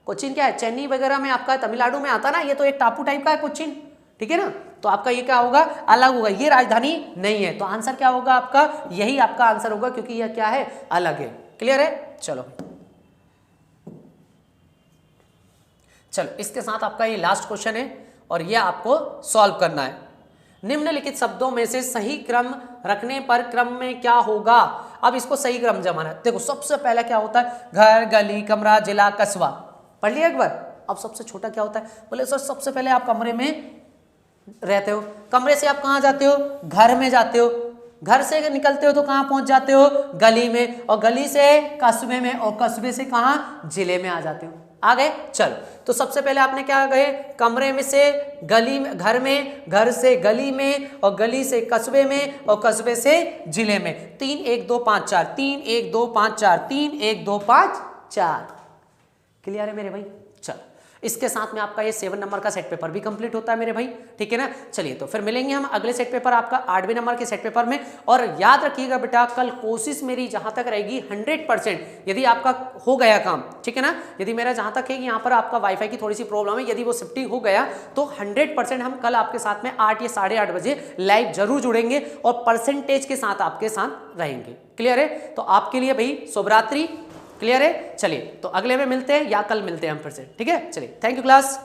Speaker 1: कोचीन क्या है, चेन्नई वगैरह में आपका तमिलनाडु में आता ना, ये तो एक टापू टाइप का है कोचीन, ठीक है ना, तो आपका ये क्या होगा अलग होगा, ये राजधानी नहीं है, तो आंसर क्या होगा आपका, यही आपका आंसर होगा क्योंकि यह क्या है अलग है। क्लियर है, चलो इसके साथ आपका ये लास्ट क्वेश्चन है और ये आपको सॉल्व करना है। निम्नलिखित शब्दों में से सही क्रम रखने पर क्रम में क्या होगा। अब इसको सही क्रम जमाना है। देखो सबसे पहले क्या होता है, घर, गली, कमरा, जिला, कस्बा, पढ़ लिया एक बार। अब सबसे छोटा क्या होता है, बोले सर सबसे पहले आप कमरे में रहते हो, कमरे से आप कहाँ जाते हो, घर में जाते हो, घर से निकलते हो तो कहाँ पहुंच जाते हो, गली में, और गली से कस्बे में, और कस्बे से कहाँ, जिले में आ जाते हो। आ गए। चलो तो सबसे पहले आपने क्या गए, कमरे में से गली में, घर में, घर से गली में, और गली से कस्बे में, और कस्बे से जिले में। 3 1 2 5 4, 3 1 2 5 4, 3 1 2 5 4। क्लियर है मेरे भाई। चलो इसके साथ में आपका ये 7 नंबर का सेट पेपर भी कंप्लीट होता है मेरे भाई, ठीक है ना। चलिए तो फिर मिलेंगे हम अगले सेट पेपर आपका 8वें नंबर के सेट पेपर में। और याद रखिएगा बेटा, कल कोशिश मेरी जहां तक रहेगी 100%, यदि आपका हो गया काम, ठीक है ना, यदि मेरा जहां तक है कि यहाँ पर आपका वाईफाई की थोड़ी सी प्रॉब्लम है, यदि वो शिफ्टिंग हो गया तो 100% हम कल आपके साथ में 8 या 8:30 बजे लाइव जरूर जुड़ेंगे और परसेंटेज के साथ आपके साथ रहेंगे। क्लियर है। तो आपके लिए भाई शुभ रात्रि। क्लियर है। चलिए तो अगले में मिलते हैं या कल मिलते हैं हम फिर से, ठीक है। चलिए थैंक यू क्लास।